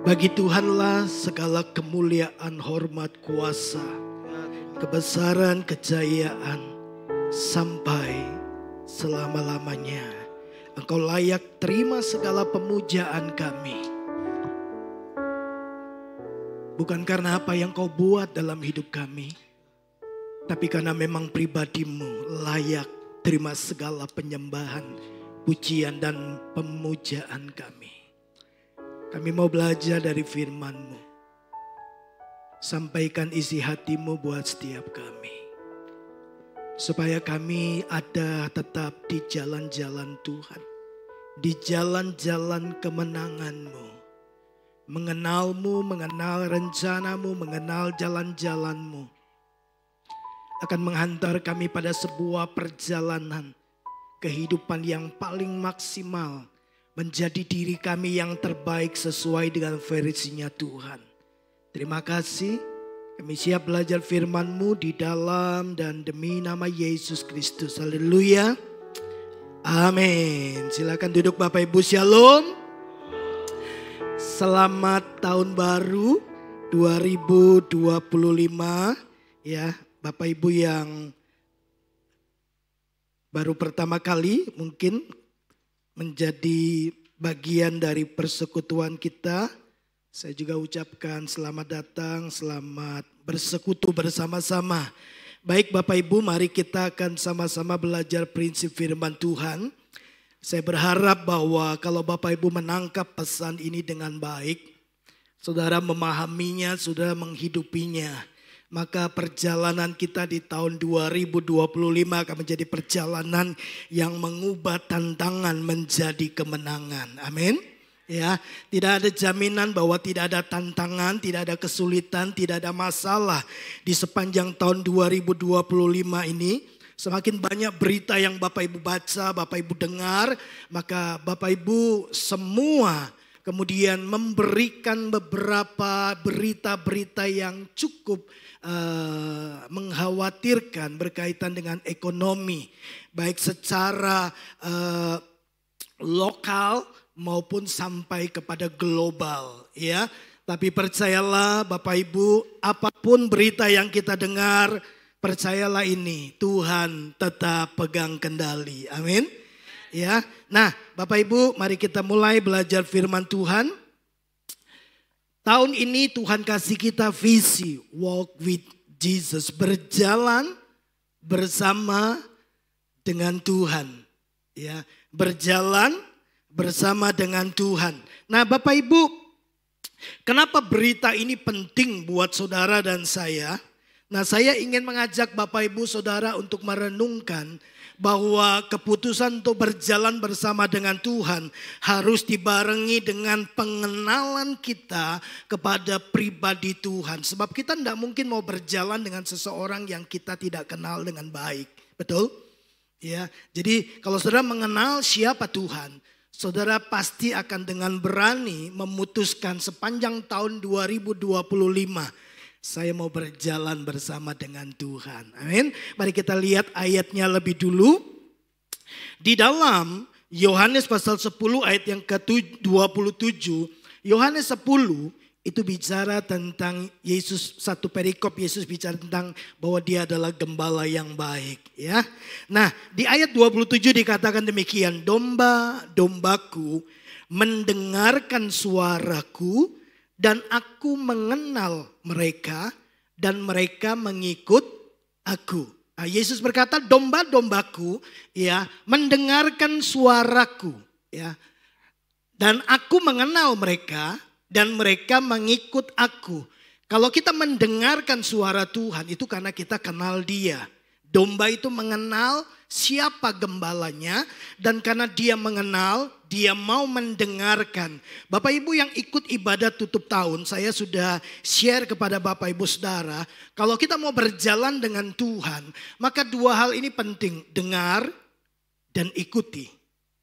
Bagi Tuhanlah segala kemuliaan, hormat, kuasa, kebesaran, kejayaan sampai selama-lamanya. Engkau layak terima segala pemujaan kami. Bukan karena apa yang kau buat dalam hidup kami, tapi karena memang pribadimu layak terima segala penyembahan, pujian dan pemujaan kami. Kami mau belajar dari firman-Mu. Sampaikan isi hati-Mu buat setiap kami. Supaya kami ada tetap di jalan-jalan Tuhan. Di jalan-jalan kemenangan-Mu. Mengenal-Mu, mengenal rencana-Mu, mengenal jalan-jalan-Mu. Akan menghantar kami pada sebuah perjalanan kehidupan yang paling maksimal. Menjadi diri kami yang terbaik sesuai dengan versinya Tuhan. Terima kasih. Kami siap belajar firman-Mu di dalam dan demi nama Yesus Kristus. Haleluya. Amin. Silakan duduk Bapak Ibu, Shalom. Selamat tahun baru 2025. Ya, Bapak Ibu yang baru pertama kali mungkin menjadi bagian dari persekutuan kita. Saya juga ucapkan selamat datang, selamat bersekutu bersama-sama. Baik Bapak Ibu, mari kita akan sama-sama belajar prinsip firman Tuhan. Saya berharap bahwa kalau Bapak Ibu menangkap pesan ini dengan baik, saudara memahaminya, saudara menghidupinya, maka perjalanan kita di tahun 2025 akan menjadi perjalanan yang mengubah tantangan menjadi kemenangan. Amin. Ya, tidak ada jaminan bahwa tidak ada tantangan, tidak ada kesulitan, tidak ada masalah di sepanjang tahun 2025 ini. Semakin banyak berita yang Bapak Ibu baca, Bapak Ibu dengar, maka Bapak Ibu semua kemudian memberikan beberapa berita-berita yang cukup mengkhawatirkan berkaitan dengan ekonomi. Baik secara lokal maupun sampai kepada global. Ya. Tapi percayalah Bapak Ibu, apapun berita yang kita dengar, percayalah ini, Tuhan tetap pegang kendali. Amin. Ya. Nah, Bapak Ibu, mari kita mulai belajar firman Tuhan. Tahun ini Tuhan kasih kita visi walk with Jesus, berjalan bersama dengan Tuhan. Ya, berjalan bersama dengan Tuhan. Nah, Bapak Ibu, kenapa berita ini penting buat saudara dan saya? Nah, saya ingin mengajak Bapak Ibu saudara untuk merenungkan bahwa keputusan untuk berjalan bersama dengan Tuhan harus dibarengi dengan pengenalan kita kepada pribadi Tuhan. Sebab kita tidak mungkin mau berjalan dengan seseorang yang kita tidak kenal dengan baik. Betul? Ya, jadi kalau saudara mengenal siapa Tuhan, saudara pasti akan dengan berani memutuskan sepanjang tahun 2025. Saya mau berjalan bersama dengan Tuhan. Amin. Mari kita lihat ayatnya lebih dulu. Di dalam Yohanes pasal 10 ayat yang ke-27. Yohanes 10 itu bicara tentang Yesus, satu perikop Yesus bicara tentang bahwa dia adalah gembala yang baik. Ya. Nah, di ayat 27 dikatakan demikian. Domba-dombaku mendengarkan suaraku, dan aku mengenal mereka dan mereka mengikut aku. Nah, Yesus berkata domba-dombaku ya mendengarkan suaraku ya. Dan aku mengenal mereka dan mereka mengikut aku. Kalau kita mendengarkan suara Tuhan itu karena kita kenal Dia. Domba itu mengenal siapa gembalanya dan karena dia mengenal, dia mau mendengarkan. Bapak Ibu yang ikut ibadat tutup tahun, saya sudah share kepada Bapak Ibu Saudara, kalau kita mau berjalan dengan Tuhan, maka dua hal ini penting, dengar dan ikuti.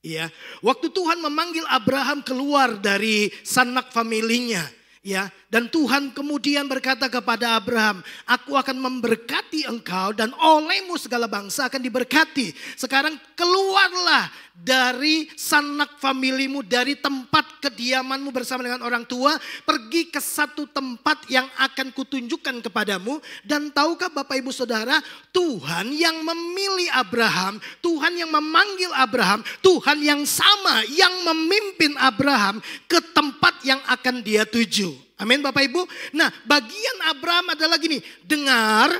Ya, waktu Tuhan memanggil Abraham keluar dari sanak familinya, ya, dan Tuhan kemudian berkata kepada Abraham, aku akan memberkati engkau dan olehmu segala bangsa akan diberkati. Sekarang keluarlah dari sanak familimu, dari tempat kediamanmu bersama dengan orang tua, pergi ke satu tempat yang akan kutunjukkan kepadamu. Dan tahukah Bapak Ibu Saudara, Tuhan yang memilih Abraham, Tuhan yang memanggil Abraham, Tuhan yang sama yang memimpin Abraham ke tempat yang akan dia tuju. Amin Bapak Ibu. Nah, bagian Abraham adalah gini, dengar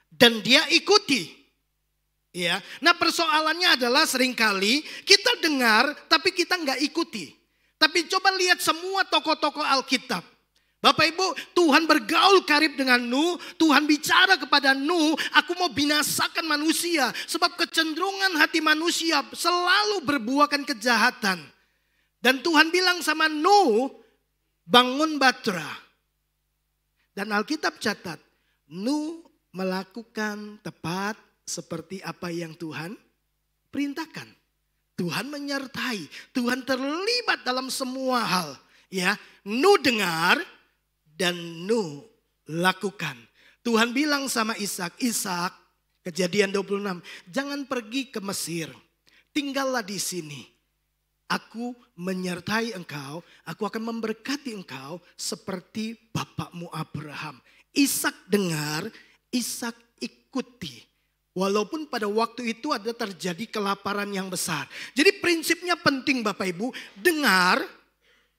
dan dia ikuti. Ya, nah persoalannya adalah seringkali kita dengar tapi kita nggak ikuti. Tapi coba lihat semua tokoh-tokoh Alkitab. Bapak Ibu, Tuhan bergaul karib dengan Nuh, Tuhan bicara kepada Nuh, aku mau binasakan manusia. Sebab kecenderungan hati manusia selalu berbuahkan kejahatan. Dan Tuhan bilang sama Nuh, bangun batra. Dan Alkitab catat, Nuh melakukan tepat seperti apa yang Tuhan perintahkan. Tuhan menyertai, Tuhan terlibat dalam semua hal. Ya, Nuh dengar dan Nuh lakukan. Tuhan bilang sama Ishak, Ishak, Kejadian 26, jangan pergi ke Mesir, tinggallah di sini. Aku menyertai engkau, aku akan memberkati engkau seperti bapakmu Abraham. Ishak dengar, Ishak ikuti. Walaupun pada waktu itu ada terjadi kelaparan yang besar. Jadi prinsipnya penting Bapak Ibu, dengar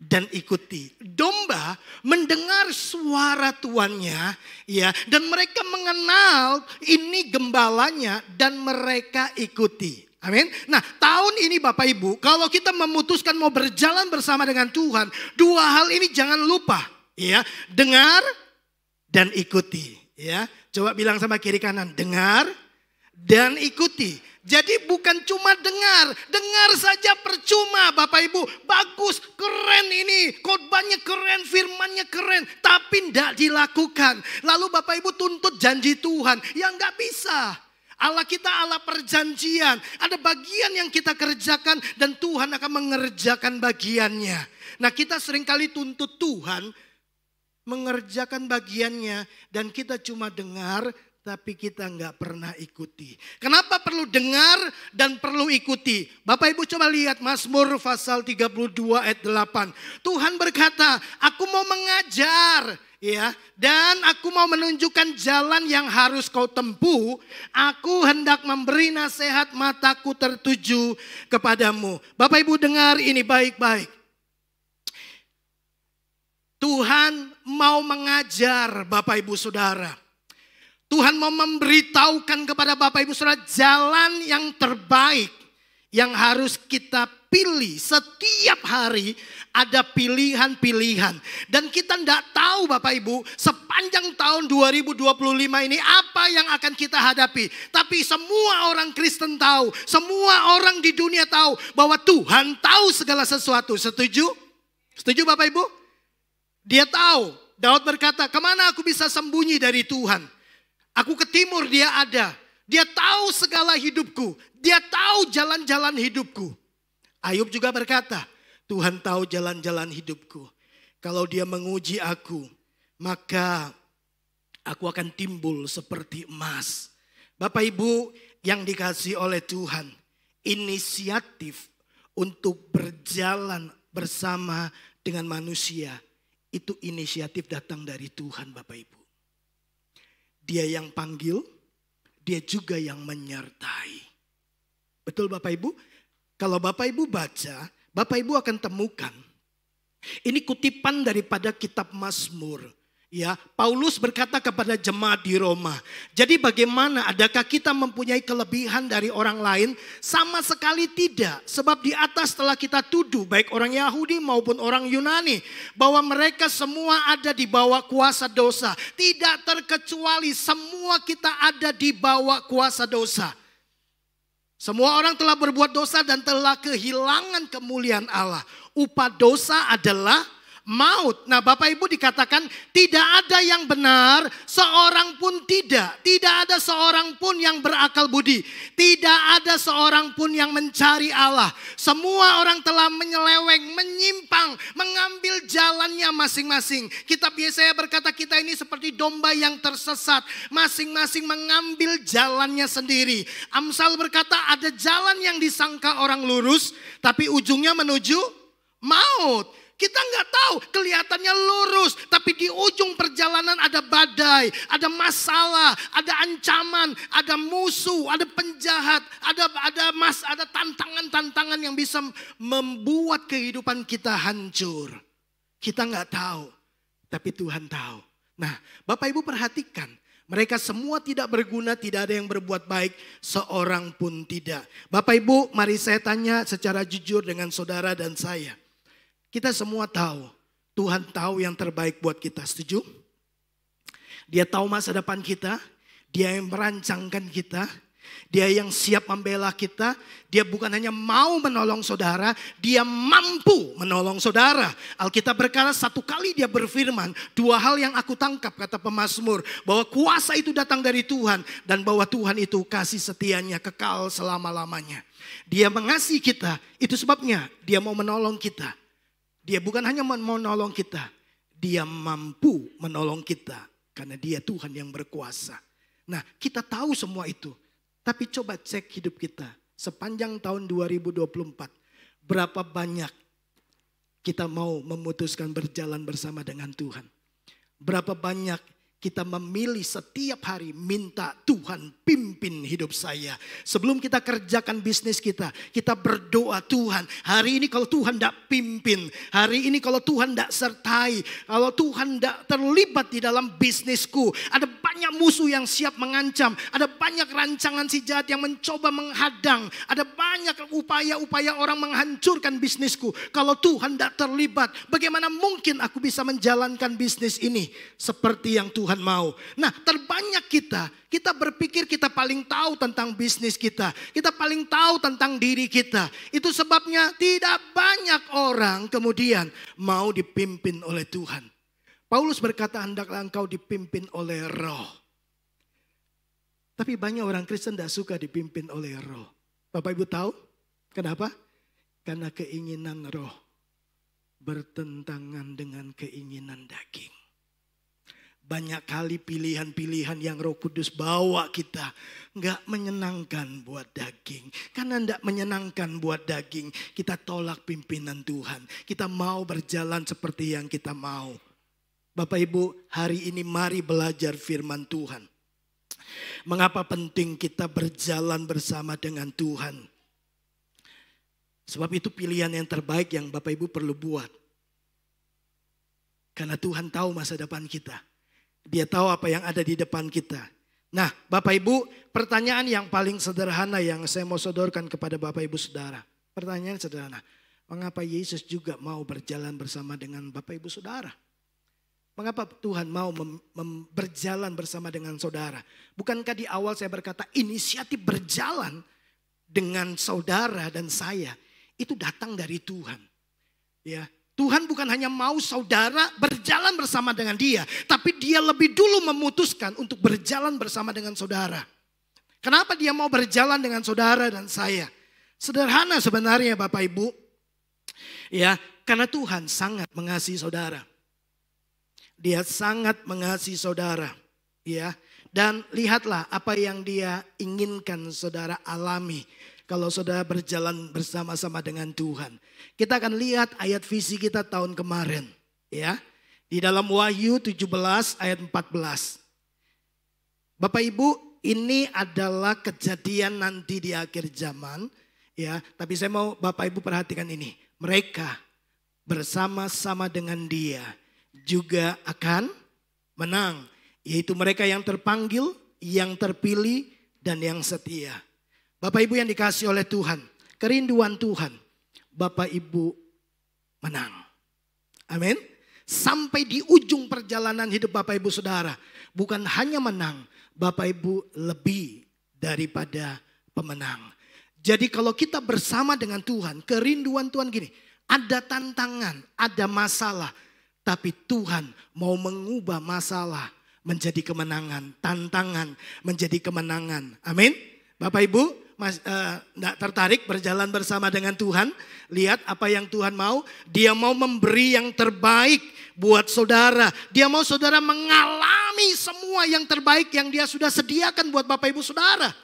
dan ikuti. Domba mendengar suara tuannya, ya, dan mereka mengenal ini gembalanya dan mereka ikuti. Amin. Nah, tahun ini Bapak Ibu, kalau kita memutuskan mau berjalan bersama dengan Tuhan, dua hal ini jangan lupa, ya. Dengar dan ikuti, ya. Coba bilang sama kiri kanan, dengar dan ikuti. Jadi bukan cuma dengar saja percuma Bapak Ibu. Bagus, keren ini, khotbahnya keren, firmannya keren, tapi tidak dilakukan. Lalu Bapak Ibu tuntut janji Tuhan, ya nggak bisa. Allah kita Allah perjanjian, ada bagian yang kita kerjakan dan Tuhan akan mengerjakan bagiannya. Nah kita seringkali tuntut Tuhan mengerjakan bagiannya dan kita cuma dengar, tapi kita nggak pernah ikuti. Kenapa perlu dengar dan perlu ikuti? Bapak Ibu coba lihat Mazmur pasal 32 ayat 8. Tuhan berkata, aku mau mengajar, ya, dan aku mau menunjukkan jalan yang harus kau tempuh. Aku hendak memberi nasihat, mataku tertuju kepadamu. Bapak Ibu dengar ini baik-baik. Tuhan mau mengajar Bapak Ibu Saudara. Tuhan mau memberitahukan kepada Bapak Ibu Saudara jalan yang terbaik yang harus kita pilih. Setiap hari ada pilihan-pilihan. Dan kita tidak tahu Bapak Ibu sepanjang tahun 2025 ini apa yang akan kita hadapi. Tapi semua orang Kristen tahu, semua orang di dunia tahu bahwa Tuhan tahu segala sesuatu. Setuju? Setuju Bapak Ibu? Dia tahu. Daud berkata, kemana aku bisa sembunyi dari Tuhan? Aku ke timur, dia ada. Dia tahu segala hidupku. Dia tahu jalan-jalan hidupku. Ayub juga berkata, Tuhan tahu jalan-jalan hidupku. Kalau dia menguji aku, maka aku akan timbul seperti emas. Bapak Ibu yang dikasihi oleh Tuhan, inisiatif untuk berjalan bersama dengan manusia, itu inisiatif datang dari Tuhan Bapak Ibu. Dia yang panggil, dia juga yang menyertai. Betul Bapak Ibu? Kalau Bapak Ibu baca, Bapak Ibu akan temukan. Ini kutipan daripada kitab Mazmur. Ya, Paulus berkata kepada jemaat di Roma. Jadi bagaimana, adakah kita mempunyai kelebihan dari orang lain? Sama sekali tidak. Sebab di atas telah kita tuduh baik orang Yahudi maupun orang Yunani, bahwa mereka semua ada di bawah kuasa dosa. Tidak terkecuali, semua kita ada di bawah kuasa dosa. Semua orang telah berbuat dosa dan telah kehilangan kemuliaan Allah. Upah dosa adalah maut. Nah Bapak Ibu dikatakan tidak ada yang benar, seorang pun tidak. Tidak ada seorang pun yang berakal budi. Tidak ada seorang pun yang mencari Allah. Semua orang telah menyeleweng, menyimpang, mengambil jalannya masing-masing. Kitab Yesaya berkata kita ini seperti domba yang tersesat. Masing-masing mengambil jalannya sendiri. Amsal berkata ada jalan yang disangka orang lurus, tapi ujungnya menuju maut. Kita nggak tahu, kelihatannya lurus, tapi di ujung perjalanan ada badai, ada masalah, ada ancaman, ada musuh, ada penjahat, ada tantangan-tantangan yang bisa membuat kehidupan kita hancur. Kita nggak tahu, tapi Tuhan tahu. Nah, Bapak Ibu perhatikan, mereka semua tidak berguna, tidak ada yang berbuat baik, seorang pun tidak. Bapak Ibu, mari saya tanya secara jujur dengan saudara dan saya. Kita semua tahu, Tuhan tahu yang terbaik buat kita, setuju? Dia tahu masa depan kita, Dia yang merancangkan kita, Dia yang siap membela kita. Dia bukan hanya mau menolong saudara, Dia mampu menolong saudara. Alkitab berkata satu kali Dia berfirman, dua hal yang aku tangkap, kata pemazmur, bahwa kuasa itu datang dari Tuhan dan bahwa Tuhan itu kasih setianya kekal selama-lamanya. Dia mengasihi kita, itu sebabnya Dia mau menolong kita. Dia bukan hanya mau menolong kita, Dia mampu menolong kita karena Dia Tuhan yang berkuasa. Nah, kita tahu semua itu. Tapi coba cek hidup kita sepanjang tahun 2024. Berapa banyak kita mau memutuskan berjalan bersama dengan Tuhan? Berapa banyak kita memilih setiap hari minta Tuhan pimpin hidup saya. Sebelum kita kerjakan bisnis kita berdoa, Tuhan hari ini kalau Tuhan tidak pimpin, hari ini kalau Tuhan tidak sertai, kalau Tuhan tidak terlibat di dalam bisnisku, ada banyak musuh yang siap mengancam, ada banyak rancangan si jahat yang mencoba menghadang, ada banyak upaya-upaya orang menghancurkan bisnisku. Kalau Tuhan tidak terlibat, bagaimana mungkin aku bisa menjalankan bisnis ini seperti yang Tuhan mau. Nah, terbanyak kita berpikir kita paling tahu tentang bisnis kita paling tahu tentang diri kita. Itu sebabnya tidak banyak orang kemudian mau dipimpin oleh Tuhan. Paulus berkata, hendaklah engkau dipimpin oleh Roh. Tapi banyak orang Kristen tidak suka dipimpin oleh Roh. Bapak Ibu tahu kenapa? Karena keinginan Roh bertentangan dengan keinginan daging. Banyak kali pilihan-pilihan yang Roh Kudus bawa kita nggak menyenangkan buat daging. Karena nggak menyenangkan buat daging, kita tolak pimpinan Tuhan. Kita mau berjalan seperti yang kita mau. Bapak Ibu, hari ini mari belajar firman Tuhan. Mengapa penting kita berjalan bersama dengan Tuhan? Sebab itu pilihan yang terbaik yang Bapak Ibu perlu buat. Karena Tuhan tahu masa depan kita. Dia tahu apa yang ada di depan kita. Nah, Bapak Ibu, pertanyaan yang paling sederhana yang saya mau sodorkan kepada Bapak Ibu Saudara. Pertanyaan sederhana, mengapa Yesus juga mau berjalan bersama dengan Bapak Ibu Saudara? Mengapa Tuhan mau berjalan bersama dengan saudara? Bukankah di awal saya berkata inisiatif berjalan dengan saudara dan saya itu datang dari Tuhan. Ya. Tuhan bukan hanya mau saudara berjalan bersama dengan Dia, tapi Dia lebih dulu memutuskan untuk berjalan bersama dengan saudara. Kenapa Dia mau berjalan dengan saudara dan saya? Sederhana sebenarnya Bapak Ibu. Ya, karena Tuhan sangat mengasihi saudara. Dia sangat mengasihi saudara, ya. Dan lihatlah apa yang Dia inginkan saudara alami kalau saudara berjalan bersama-sama dengan Tuhan. Kita akan lihat ayat visi kita tahun kemarin, ya. Di dalam Wahyu 17 ayat 14. Bapak Ibu, ini adalah kejadian nanti di akhir zaman, ya. Tapi saya mau Bapak Ibu perhatikan ini. Mereka bersama-sama dengan Dia juga akan menang. Yaitu mereka yang terpanggil, yang terpilih, dan yang setia. Bapak Ibu yang dikasihi oleh Tuhan, kerinduan Tuhan, Bapak Ibu menang. Amin. Sampai di ujung perjalanan hidup Bapak Ibu Saudara, bukan hanya menang, Bapak Ibu lebih daripada pemenang. Jadi kalau kita bersama dengan Tuhan, kerinduan Tuhan gini, ada tantangan, ada masalah, tapi Tuhan mau mengubah masalah menjadi kemenangan, tantangan menjadi kemenangan. Amin. Bapak Ibu, tertarik berjalan bersama dengan Tuhan? Lihat apa yang Tuhan mau. Dia mau memberi yang terbaik buat saudara. Dia mau saudara mengalami semua yang terbaik yang Dia sudah sediakan buat Bapak Ibu Saudara.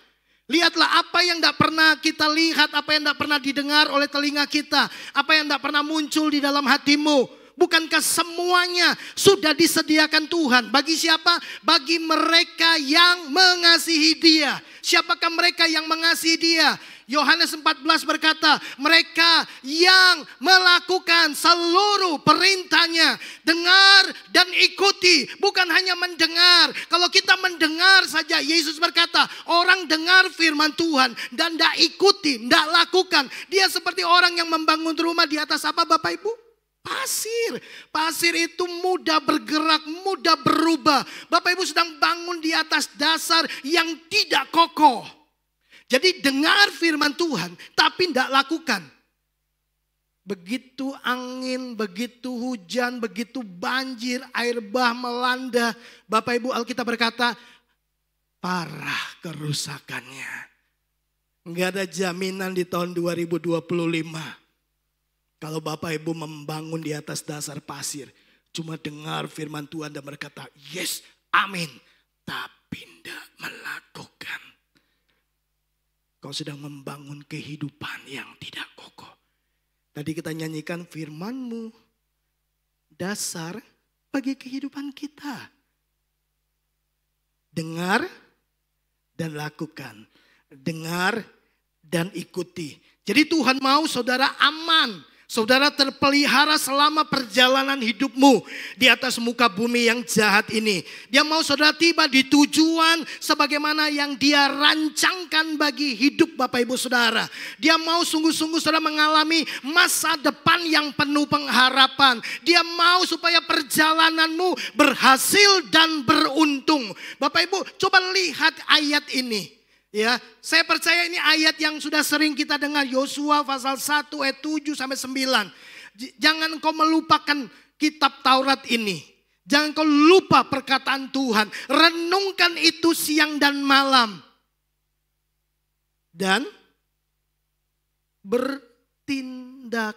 Lihatlah apa yang tidak pernah kita lihat, apa yang tidak pernah didengar oleh telinga kita, apa yang tidak pernah muncul di dalam hatimu. Bukankah semuanya sudah disediakan Tuhan? Bagi siapa? Bagi mereka yang mengasihi Dia. Siapakah mereka yang mengasihi Dia? Yohanes 14 berkata, mereka yang melakukan seluruh perintahnya, dengar dan ikuti. Bukan hanya mendengar. Kalau kita mendengar saja, Yesus berkata, orang dengar firman Tuhan dan tidak ikuti, tidak lakukan. Dia seperti orang yang membangun rumah di atas apa Bapak Ibu? Pasir. Pasir itu mudah bergerak, mudah berubah. Bapak Ibu sedang bangun di atas dasar yang tidak kokoh. Jadi dengar firman Tuhan tapi tidak lakukan. Begitu angin, begitu hujan, begitu banjir, air bah melanda. Bapak Ibu, Alkitab berkata parah kerusakannya. Enggak ada jaminan di tahun 2025. Kalau Bapak Ibu membangun di atas dasar pasir. Cuma dengar firman Tuhan dan berkata yes, amin. Tapi tidak melakukan. Kau sedang membangun kehidupan yang tidak kokoh. Tadi kita nyanyikan firman-Mu dasar bagi kehidupan kita. Dengar dan lakukan. Dengar dan ikuti. Jadi Tuhan mau saudara aman. Saudara terpelihara selama perjalanan hidupmu di atas muka bumi yang jahat ini. Dia mau saudara tiba di tujuan sebagaimana yang Dia rancangkan bagi hidup Bapak Ibu Saudara. Dia mau sungguh-sungguh saudara mengalami masa depan yang penuh pengharapan. Dia mau supaya perjalananmu berhasil dan beruntung. Bapak Ibu coba lihat ayat ini. Ya, saya percaya ini ayat yang sudah sering kita dengar. Yosua pasal 1 ayat 7 sampai 9. Jangan kau melupakan kitab Taurat ini. Jangan kau lupa perkataan Tuhan. Renungkan itu siang dan malam. Dan bertindaklah.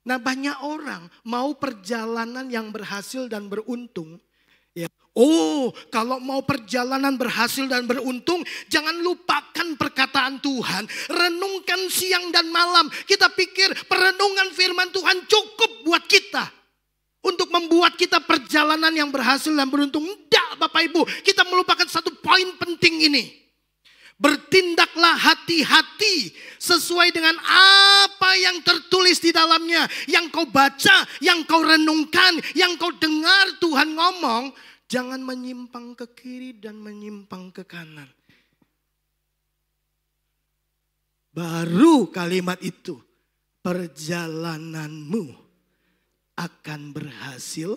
Nah, banyak orang mau perjalanan yang berhasil dan beruntung. Ya. Oh, kalau mau perjalanan berhasil dan beruntung, jangan lupakan perkataan Tuhan. Renungkan siang dan malam. Kita pikir perenungan firman Tuhan cukup buat kita. Untuk membuat kita perjalanan yang berhasil dan beruntung. Tidak Bapak Ibu, kita melupakan satu poin penting ini. Bertindaklah hati-hati sesuai dengan apa yang tertulis di dalamnya. Yang kau baca, yang kau renungkan, yang kau dengar Tuhan ngomong. Jangan menyimpang ke kiri dan menyimpang ke kanan. Baru kalimat itu, perjalananmu akan berhasil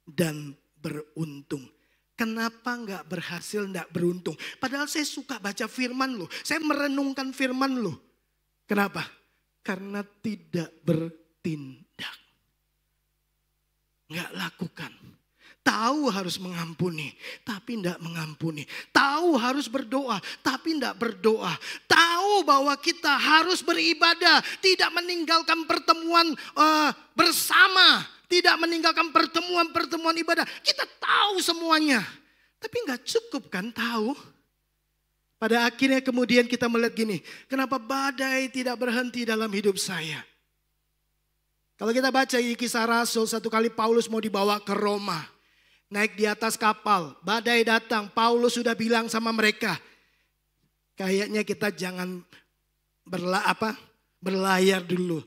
dan beruntung. Kenapa enggak berhasil, enggak beruntung? Padahal saya suka baca firman loh. Saya merenungkan firman loh. Kenapa? Karena tidak bertindak. Enggak lakukan. Tahu harus mengampuni, tapi tidak mengampuni. Tahu harus berdoa, tapi tidak berdoa. Tahu bahwa kita harus beribadah, tidak meninggalkan pertemuan bersama. Tidak meninggalkan pertemuan-pertemuan ibadah. Kita tahu semuanya, tapi nggak cukup kan tahu. Pada akhirnya kemudian kita melihat gini, kenapa badai tidak berhenti dalam hidup saya? Kalau kita baca di Kisah Rasul, satu kali Paulus mau dibawa ke Roma. Naik di atas kapal, badai datang, Paulus sudah bilang sama mereka, kayaknya kita jangan berlayar dulu.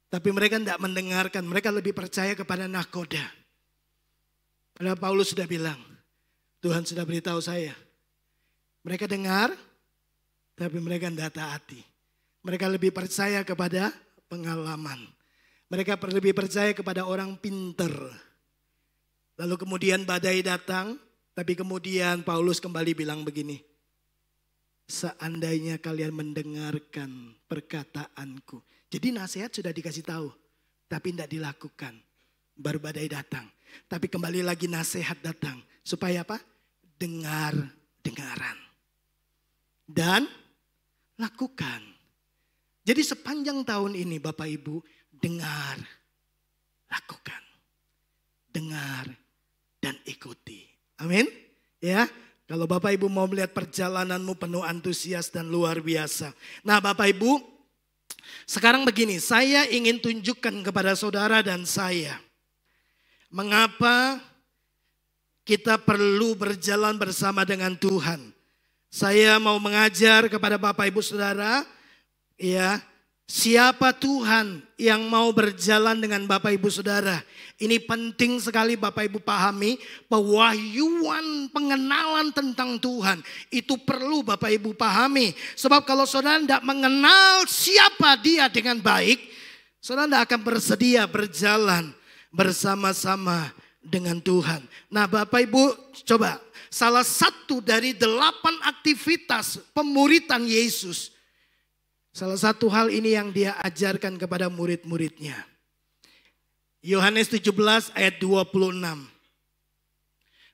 Tapi mereka tidak mendengarkan, mereka lebih percaya kepada nahkoda. Padahal Paulus sudah bilang, Tuhan sudah beritahu saya. Mereka dengar, tapi mereka tidak taati. Mereka lebih percaya kepada pengalaman. Mereka lebih percaya kepada orang pinter. Lalu kemudian badai datang, tapi kemudian Paulus kembali bilang begini. Seandainya kalian mendengarkan perkataanku. Jadi nasihat sudah dikasih tahu, tapi tidak dilakukan. Baru badai datang. Tapi kembali lagi nasihat datang. Supaya apa? Dengar-dengaran. Dan lakukan. Jadi sepanjang tahun ini Bapak Ibu, dengar, lakukan. Dengar dan ikuti. Amin. Ya. Kalau Bapak Ibu mau melihat perjalananmu penuh antusias dan luar biasa. Nah Bapak Ibu, sekarang begini, saya ingin tunjukkan kepada saudara dan saya. Mengapa kita perlu berjalan bersama dengan Tuhan. Saya mau mengajar kepada Bapak Ibu Saudara, ya, siapa Tuhan yang mau berjalan dengan Bapak Ibu Saudara. Ini penting sekali Bapak Ibu pahami, pewahyuan pengenalan tentang Tuhan. Itu perlu Bapak Ibu pahami. Sebab kalau saudara tidak mengenal siapa dia dengan baik, saudara tidak akan bersedia berjalan bersama-sama dengan Tuhan. Nah Bapak Ibu coba, salah satu dari 8 aktivitas pemuritan Yesus. Salah satu hal ini yang dia ajarkan kepada murid-muridnya. Yohanes 17 ayat 26.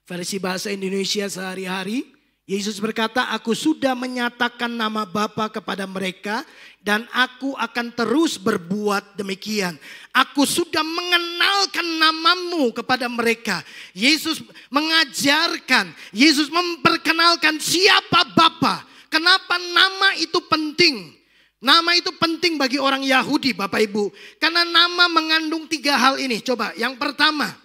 Versi bahasa Indonesia sehari-hari. Yesus berkata, aku sudah menyatakan nama Bapa kepada mereka dan aku akan terus berbuat demikian. Aku sudah mengenalkan namamu kepada mereka. Yesus mengajarkan, Yesus memperkenalkan siapa Bapa. Kenapa nama itu penting? Nama itu penting bagi orang Yahudi Bapak Ibu. Karena nama mengandung 3 hal ini. Coba yang pertama.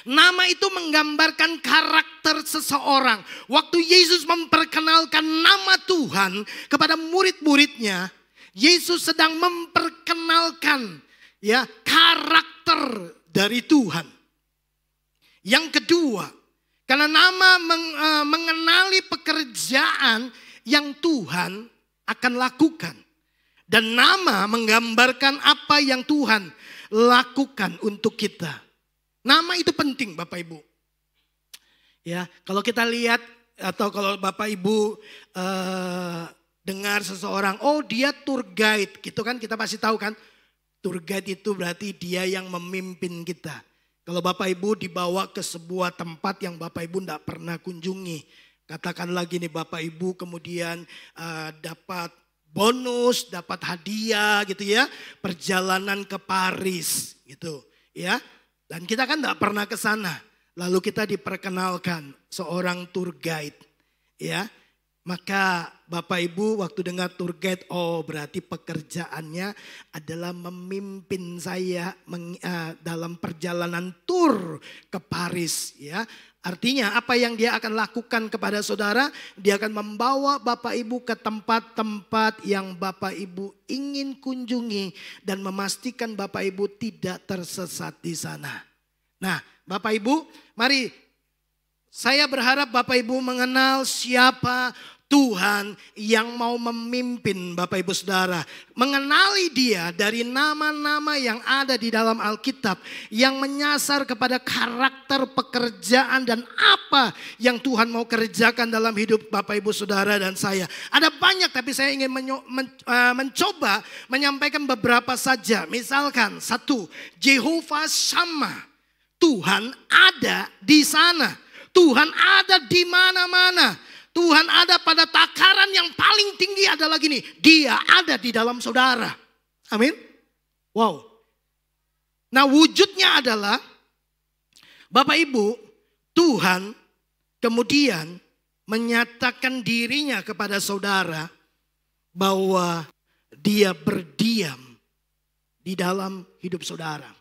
Nama itu menggambarkan karakter seseorang. Waktu Yesus memperkenalkan nama Tuhan kepada murid-muridnya, Yesus sedang memperkenalkan ya karakter dari Tuhan. Yang kedua, karena nama mengenali pekerjaan yang Tuhan akan lakukan. Dan nama menggambarkan apa yang Tuhan lakukan untuk kita. Nama itu penting Bapak Ibu. Ya, kalau kita lihat atau kalau Bapak Ibu dengar seseorang, oh dia tour guide, gitu kan, kita pasti tahu kan. Tour guide itu berarti dia yang memimpin kita. Kalau Bapak Ibu dibawa ke sebuah tempat yang Bapak Ibu tidak pernah kunjungi, katakan lagi nih Bapak Ibu kemudian dapat bonus, dapat hadiah gitu ya, perjalanan ke Paris gitu ya. Dan kita kan tidak pernah ke sana. Lalu kita diperkenalkan seorang tour guide. Ya, maka Bapak Ibu waktu dengar tour guide, oh berarti pekerjaannya adalah memimpin saya dalam perjalanan tour ke Paris. Ya, artinya apa yang dia akan lakukan kepada saudara, dia akan membawa Bapak Ibu ke tempat-tempat yang Bapak Ibu ingin kunjungi dan memastikan Bapak Ibu tidak tersesat di sana. Nah, Bapak Ibu, mari saya berharap Bapak Ibu mengenal siapa Tuhan yang mau memimpin Bapak Ibu Saudara. Mengenali dia dari nama-nama yang ada di dalam Alkitab. Yang menyasar kepada karakter pekerjaan dan apa yang Tuhan mau kerjakan dalam hidup Bapak Ibu Saudara dan saya. Ada banyak tapi saya ingin mencoba menyampaikan beberapa saja. Misalkan 1, Jehovah Shammah. Tuhan ada di sana. Tuhan ada di mana-mana. Tuhan ada pada takaran yang paling tinggi adalah gini. Dia ada di dalam saudara. Amin. Wow. Nah wujudnya adalah Bapak Ibu, Tuhan kemudian menyatakan dirinya kepada saudara bahwa dia berdiam di dalam hidup saudara.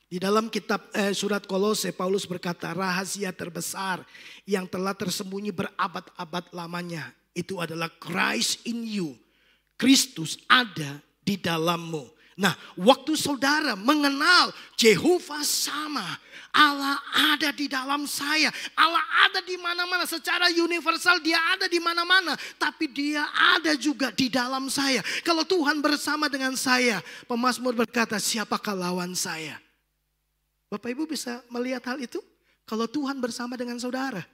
Di dalam kitab surat Kolose, Paulus berkata, rahasia terbesar yang telah tersembunyi berabad-abad lamanya, itu adalah Christ in you. Kristus ada di dalammu. Nah, waktu saudara mengenal Jehovah Shammah, Allah ada di dalam saya. Allah ada di mana-mana. Secara universal dia ada di mana-mana. Tapi dia ada juga di dalam saya. Kalau Tuhan bersama dengan saya, pemazmur berkata, siapakah lawan saya? Bapak Ibu bisa melihat hal itu? Kalau Tuhan bersama dengan saudara,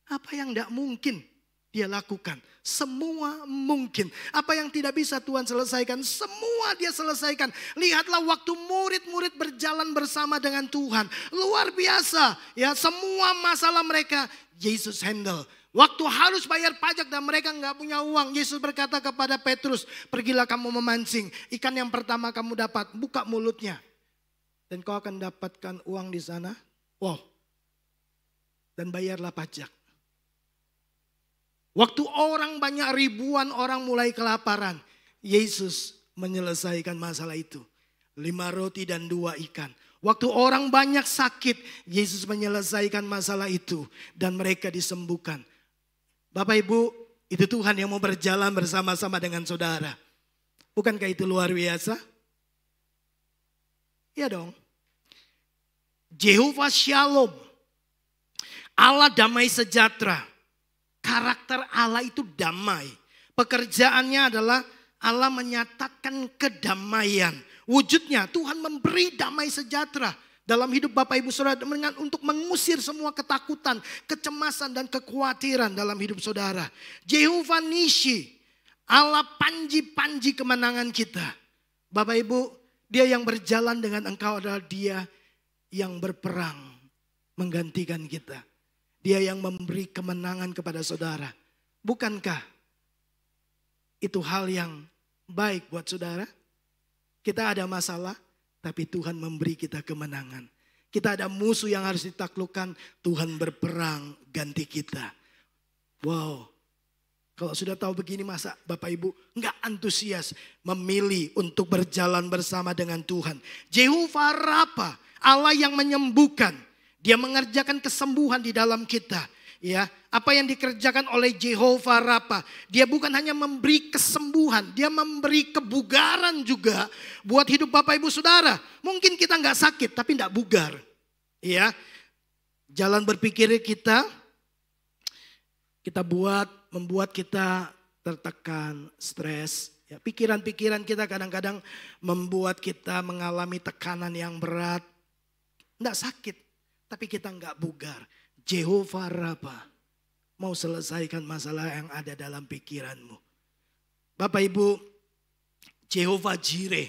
apa yang tidak mungkin dia lakukan? Semua mungkin. Apa yang tidak bisa Tuhan selesaikan, semua dia selesaikan. Lihatlah waktu murid-murid berjalan bersama dengan Tuhan. Luar biasa. Ya, semua masalah mereka Yesus handle. Waktu harus bayar pajak dan mereka nggak punya uang, Yesus berkata kepada Petrus, pergilah kamu memancing. Ikan yang pertama kamu dapat, buka mulutnya. Dan kau akan dapatkan uang di sana. Wow. Dan bayarlah pajak. Waktu orang banyak, ribuan orang mulai kelaparan, Yesus menyelesaikan masalah itu. 5 roti dan 2 ikan. Waktu orang banyak sakit, Yesus menyelesaikan masalah itu. Dan mereka disembuhkan. Bapak Ibu, itu Tuhan yang mau berjalan bersama-sama dengan saudara. Bukankah itu luar biasa? Ya dong. Jehovah Shalom. Allah damai sejahtera. Karakter Allah itu damai. Pekerjaannya adalah Allah menyatakan kedamaian. Wujudnya Tuhan memberi damai sejahtera dalam hidup Bapak Ibu Saudara untuk mengusir semua ketakutan, kecemasan dan kekhawatiran dalam hidup saudara. Jehovah Nishi, Allah panji-panji kemenangan kita. Bapak Ibu, Dia yang berjalan dengan engkau adalah Dia yang berperang menggantikan kita. Dia yang memberi kemenangan kepada saudara. Bukankah itu hal yang baik buat saudara? Kita ada masalah, tapi Tuhan memberi kita kemenangan. Kita ada musuh yang harus ditaklukkan, Tuhan berperang ganti kita. Wow, kalau sudah tahu begini masa Bapak Ibu enggak antusias memilih untuk berjalan bersama dengan Tuhan. Jehovah Rafa, Allah yang menyembuhkan. Dia mengerjakan kesembuhan di dalam kita. Ya, apa yang dikerjakan oleh Jehovah Rafa, Dia bukan hanya memberi kesembuhan, Dia memberi kebugaran juga buat hidup Bapak Ibu Saudara. Mungkin kita nggak sakit tapi nggak bugar. Ya, jalan berpikir kita membuat kita tertekan, stres. Ya, pikiran-pikiran kita kadang-kadang membuat kita mengalami tekanan yang berat. Nggak sakit, tapi kita nggak bugar. Jehovah Rafa mau selesaikan masalah yang ada dalam pikiranmu. Bapak Ibu, Jehovah Jireh,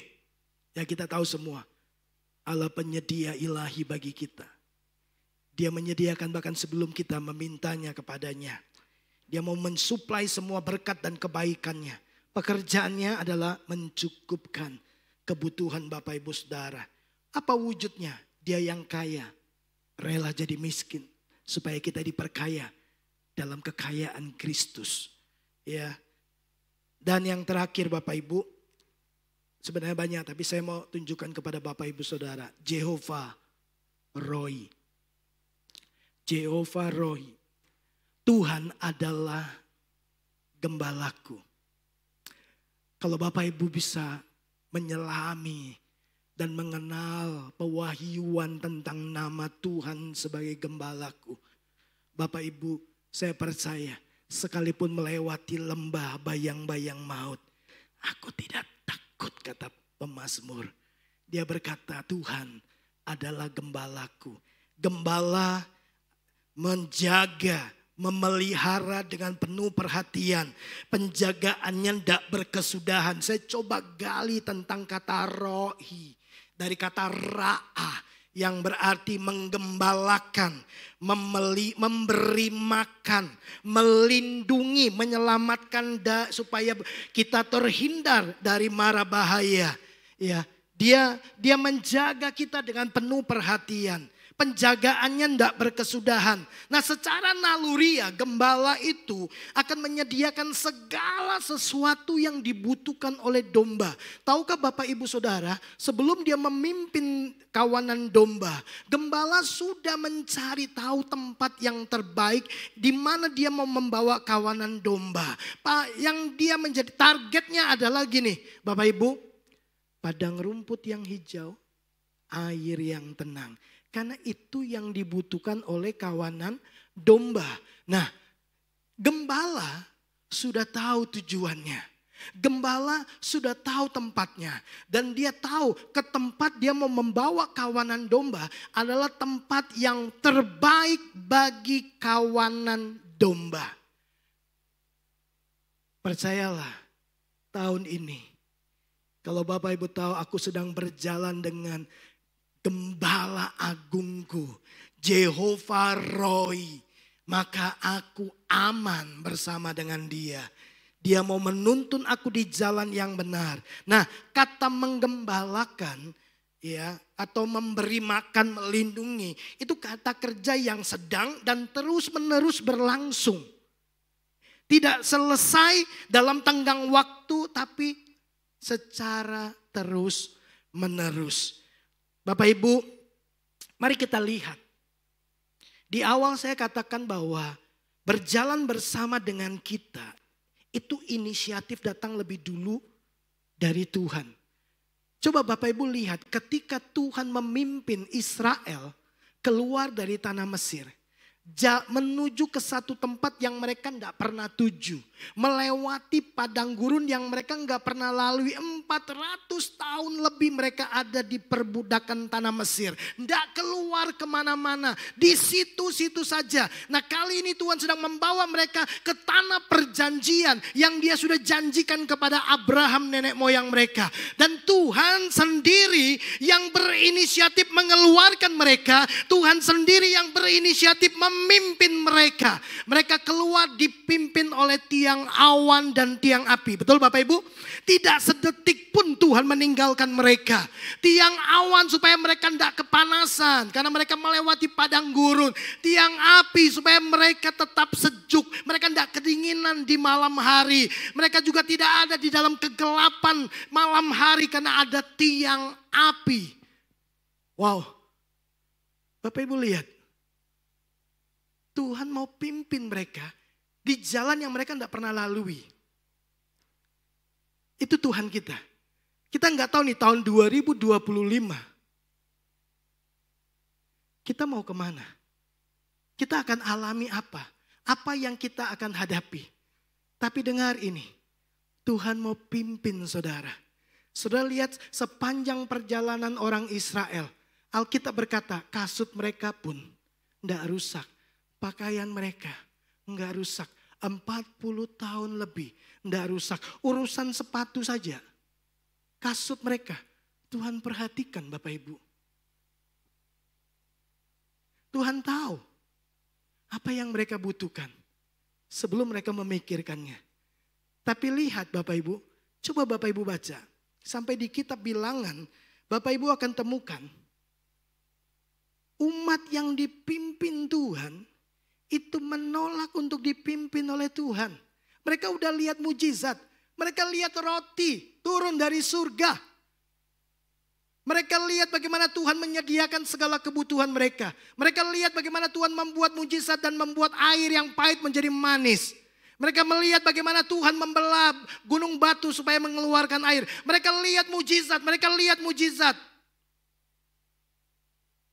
ya kita tahu semua, Allah penyedia ilahi bagi kita. Dia menyediakan bahkan sebelum kita memintanya kepadanya. Dia mau mensuplai semua berkat dan kebaikannya. Pekerjaannya adalah mencukupkan kebutuhan Bapak Ibu Saudara. Apa wujudnya? Dia yang kaya, rela jadi miskin supaya kita diperkaya dalam kekayaan Kristus. Ya. Dan yang terakhir Bapak Ibu, sebenarnya banyak tapi saya mau tunjukkan kepada Bapak Ibu Saudara, Jehovah Roi. Jehovah Roi. Tuhan adalah gembalaku. Kalau Bapak Ibu bisa menyelami dan mengenal pewahyuan tentang nama Tuhan sebagai gembalaku. Bapak Ibu, saya percaya sekalipun melewati lembah bayang-bayang maut, aku tidak takut, kata pemazmur. Dia berkata, Tuhan adalah gembalaku. Gembala menjaga, memelihara dengan penuh perhatian. Penjagaannya tidak berkesudahan. Saya coba gali tentang kata rohi. Dari kata ra'ah yang berarti menggembalakan, memberi makan, melindungi, menyelamatkan supaya kita terhindar dari mara bahaya. Ya, dia menjaga kita dengan penuh perhatian. Penjagaannya tidak berkesudahan. Nah, secara naluriah gembala itu akan menyediakan segala sesuatu yang dibutuhkan oleh domba. Tahukah Bapak Ibu Saudara, sebelum dia memimpin kawanan domba, gembala sudah mencari tahu tempat yang terbaik di mana dia mau membawa kawanan domba. Yang dia menjadi targetnya adalah gini, Bapak Ibu, padang rumput yang hijau, air yang tenang. Karena itu yang dibutuhkan oleh kawanan domba. Nah, gembala sudah tahu tujuannya. Gembala sudah tahu tempatnya. Dan dia tahu ke tempat dia mau membawa kawanan domba adalah tempat yang terbaik bagi kawanan domba. Percayalah, tahun ini, kalau Bapak Ibu tahu aku sedang berjalan dengan gembala agungku, Jehovah Roi, maka aku aman bersama dengan dia. Dia mau menuntun aku di jalan yang benar. Nah, kata menggembalakan ya atau memberi makan, melindungi, itu kata kerja yang sedang dan terus-menerus berlangsung. Tidak selesai dalam tenggang waktu, tapi secara terus menerus. Bapak Ibu, mari kita lihat. Di awal saya katakan bahwa berjalan bersama dengan kita, itu inisiatif datang lebih dulu dari Tuhan. Coba Bapak Ibu lihat, ketika Tuhan memimpin Israel keluar dari tanah Mesir, menuju ke satu tempat yang mereka tidak pernah tuju. Melewati padang gurun yang mereka nggak pernah lalui. 400 tahun lebih mereka ada di perbudakan tanah Mesir. Tidak keluar kemana-mana. Di situ-situ saja. Nah kali ini Tuhan sedang membawa mereka ke tanah perjanjian yang dia sudah janjikan kepada Abraham nenek moyang mereka. Dan Tuhan sendiri yang berinisiatif mengeluarkan mereka. Tuhan sendiri yang berinisiatif memimpin mereka. Mereka keluar dipimpin oleh tiang awan dan tiang api. Betul Bapak Ibu? Tidak sedetik pun Tuhan meninggalkan mereka. Tiang awan supaya mereka tidak kepanasan. Karena mereka melewati padang gurun. Tiang api supaya mereka tetap sejuk. Mereka tidak kedinginan di malam hari. Mereka juga tidak ada di dalam kegelapan malam hari. Karena ada tiang api. Wow. Bapak Ibu lihat. Tuhan mau pimpin mereka di jalan yang mereka tidak pernah lalui. Itu Tuhan kita. Kita nggak tahu nih tahun 2025. Kita mau kemana? Kita akan alami apa? Apa yang kita akan hadapi? Tapi dengar ini. Tuhan mau pimpin saudara. Saudara lihat sepanjang perjalanan orang Israel. Alkitab berkata kasut mereka pun tidak rusak. Pakaian mereka enggak rusak. 40 tahun lebih enggak rusak. Urusan sepatu saja. Kasut mereka. Tuhan perhatikan Bapak Ibu. Tuhan tahu apa yang mereka butuhkan. Sebelum mereka memikirkannya. Tapi lihat Bapak Ibu. Coba Bapak Ibu baca. Sampai di kitab Bilangan. Bapak Ibu akan temukan. Umat yang dipimpin Tuhan. Itu menolak untuk dipimpin oleh Tuhan. Mereka udah lihat mujizat. Mereka lihat roti turun dari surga. Mereka lihat bagaimana Tuhan menyediakan segala kebutuhan mereka. Mereka lihat bagaimana Tuhan membuat mujizat dan membuat air yang pahit menjadi manis. Mereka melihat bagaimana Tuhan membelah gunung batu supaya mengeluarkan air. Mereka lihat mujizat.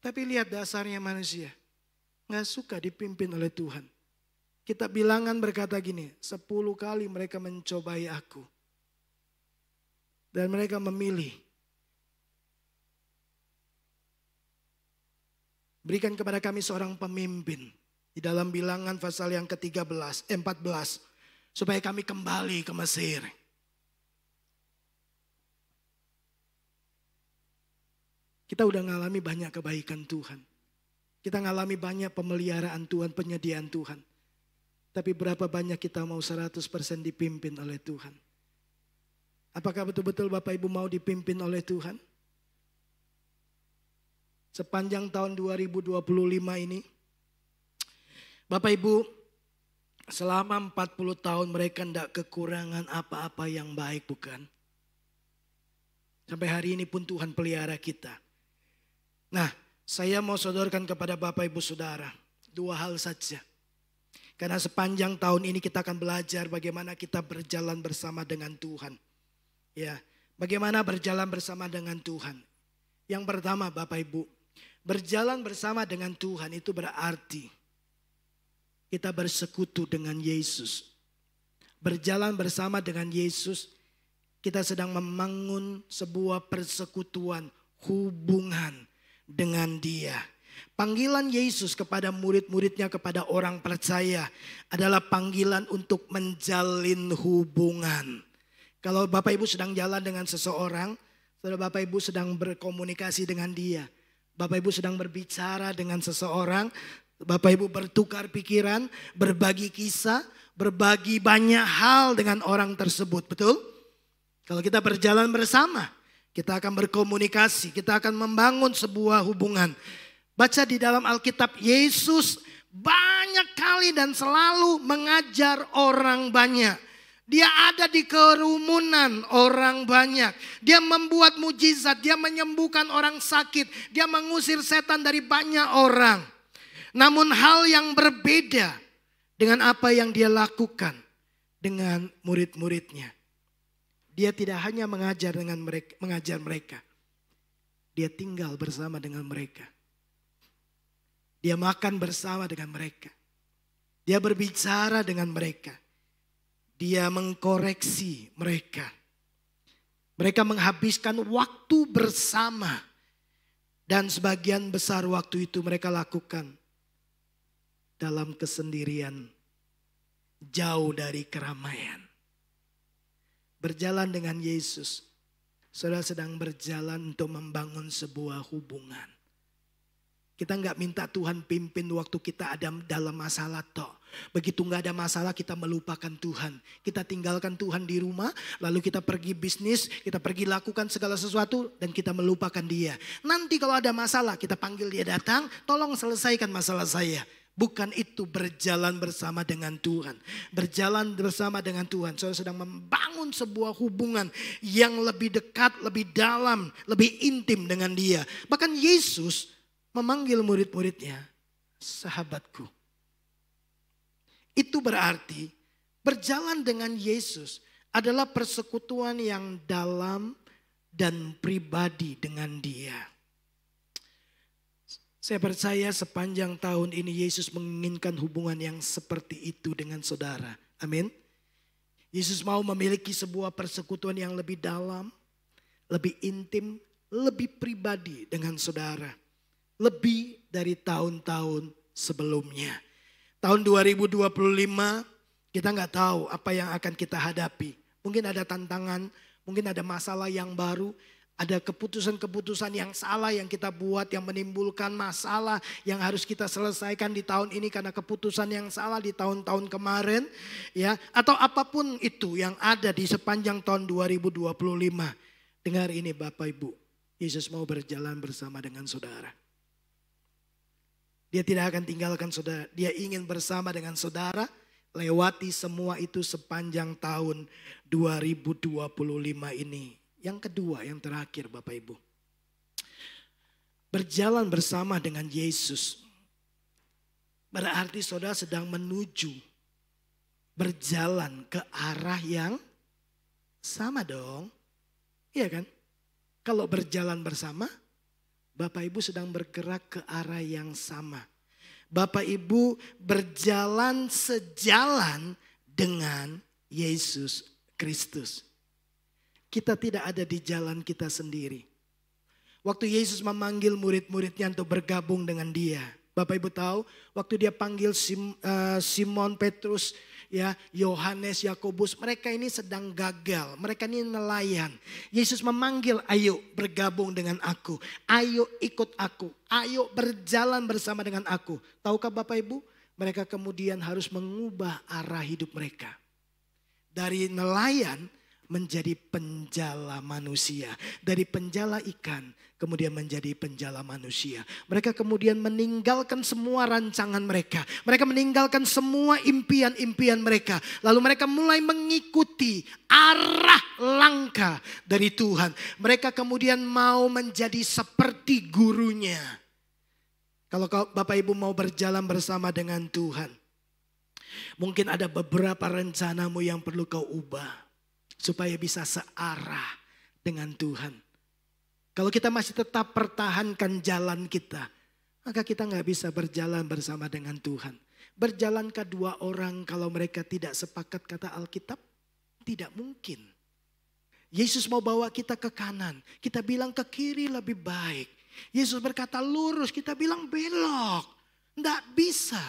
Tapi lihat dasarnya manusia. Nggak suka dipimpin oleh Tuhan. Kitab Bilangan berkata gini, 10 kali mereka mencobai aku. Dan mereka memilih. Berikan kepada kami seorang pemimpin. Di dalam Bilangan pasal yang ke-14. Supaya kami kembali ke Mesir. Kita udah ngalami banyak kebaikan Tuhan. Kita ngalami banyak pemeliharaan Tuhan, penyediaan Tuhan. Tapi berapa banyak kita mau 100% dipimpin oleh Tuhan? Apakah betul-betul Bapak Ibu mau dipimpin oleh Tuhan? Sepanjang tahun 2025 ini, Bapak Ibu, selama 40 tahun mereka tidak kekurangan apa-apa yang baik, bukan? Sampai hari ini pun Tuhan pelihara kita. Nah, saya mau sodorkan kepada Bapak Ibu Saudara 2 hal saja. Karena sepanjang tahun ini kita akan belajar bagaimana kita berjalan bersama dengan Tuhan. Ya, bagaimana berjalan bersama dengan Tuhan. Yang pertama Bapak Ibu, berjalan bersama dengan Tuhan itu berarti kita bersekutu dengan Yesus. Berjalan bersama dengan Yesus, kita sedang membangun sebuah persekutuan, hubungan dengan Dia. Panggilan Yesus kepada murid-muridnya, kepada orang percaya adalah panggilan untuk menjalin hubungan. Kalau Bapak Ibu sedang jalan dengan seseorang, saudara Bapak Ibu sedang berkomunikasi dengan dia. Bapak Ibu sedang berbicara dengan seseorang, Bapak Ibu bertukar pikiran, berbagi kisah, berbagi banyak hal dengan orang tersebut, betul? Kalau kita berjalan bersama, kita akan berkomunikasi, kita akan membangun sebuah hubungan. Baca di dalam Alkitab, Yesus banyak kali dan selalu mengajar orang banyak. Dia ada di kerumunan orang banyak. Dia membuat mujizat, dia menyembuhkan orang sakit, dia mengusir setan dari banyak orang. Namun hal yang berbeda dengan apa yang dia lakukan dengan murid-muridnya. Dia tidak hanya mengajar mereka. Dia tinggal bersama dengan mereka. Dia makan bersama dengan mereka. Dia berbicara dengan mereka. Dia mengkoreksi mereka. Mereka menghabiskan waktu bersama. Dan sebagian besar waktu itu mereka lakukan dalam kesendirian. Jauh dari keramaian. Berjalan dengan Yesus. Saudara sedang berjalan untuk membangun sebuah hubungan. Kita nggak minta Tuhan pimpin waktu kita ada dalam masalah toh. Begitu nggak ada masalah kita melupakan Tuhan. Kita tinggalkan Tuhan di rumah, lalu kita pergi bisnis, kita pergi lakukan segala sesuatu dan kita melupakan Dia. Nanti kalau ada masalah kita panggil Dia datang, tolong selesaikan masalah saya. Bukan itu berjalan bersama dengan Tuhan. Berjalan bersama dengan Tuhan. Saudara sedang membangun sebuah hubungan yang lebih dekat, lebih dalam, lebih intim dengan Dia. Bahkan Yesus memanggil murid-muridnya, sahabatku. Itu berarti berjalan dengan Yesus adalah persekutuan yang dalam dan pribadi dengan Dia. Saya percaya sepanjang tahun ini Yesus menginginkan hubungan yang seperti itu dengan saudara. Amin. Yesus mau memiliki sebuah persekutuan yang lebih dalam, lebih intim, lebih pribadi dengan saudara. Lebih dari tahun-tahun sebelumnya. Tahun 2025 kita nggak tahu apa yang akan kita hadapi. Mungkin ada tantangan, mungkin ada masalah yang baru. Ada keputusan-keputusan yang salah yang kita buat yang menimbulkan masalah yang harus kita selesaikan di tahun ini karena keputusan yang salah di tahun-tahun kemarin. Ya, atau apapun itu yang ada di sepanjang tahun 2025. Dengar ini Bapak Ibu, Yesus mau berjalan bersama dengan saudara. Dia tidak akan tinggalkan saudara, dia ingin bersama dengan saudara lewati semua itu sepanjang tahun 2025 ini. Yang kedua, yang terakhir Bapak Ibu. Berjalan bersama dengan Yesus. Berarti saudara sedang menuju. Berjalan ke arah yang sama dong. Iya kan? Kalau berjalan bersama, Bapak Ibu sedang bergerak ke arah yang sama. Bapak Ibu berjalan sejalan dengan Yesus Kristus. Kita tidak ada di jalan kita sendiri. Waktu Yesus memanggil murid-muridnya untuk bergabung dengan Dia. Bapak Ibu tahu waktu Dia panggil Simon Petrus, ya, Yohanes, Yakobus, mereka ini sedang gagal. Mereka ini nelayan. Yesus memanggil, ayo bergabung dengan aku. Ayo ikut aku. Ayo berjalan bersama dengan aku. Tahukah Bapak Ibu? Mereka kemudian harus mengubah arah hidup mereka. Dari nelayan menjadi penjala manusia. Dari penjala ikan kemudian menjadi penjala manusia. Mereka kemudian meninggalkan semua rancangan mereka. Mereka meninggalkan semua impian-impian mereka. Lalu mereka mulai mengikuti arah langkah dari Tuhan. Mereka kemudian mau menjadi seperti gurunya. Kalau Bapak Ibu mau berjalan bersama dengan Tuhan, mungkin ada beberapa rencanamu yang perlu kau ubah. Supaya bisa searah dengan Tuhan. Kalau kita masih tetap pertahankan jalan kita, maka kita nggak bisa berjalan bersama dengan Tuhan. Berjalankah dua orang kalau mereka tidak sepakat kata Alkitab? Tidak mungkin. Yesus mau bawa kita ke kanan, kita bilang ke kiri lebih baik. Yesus berkata lurus, kita bilang belok. Nggak bisa.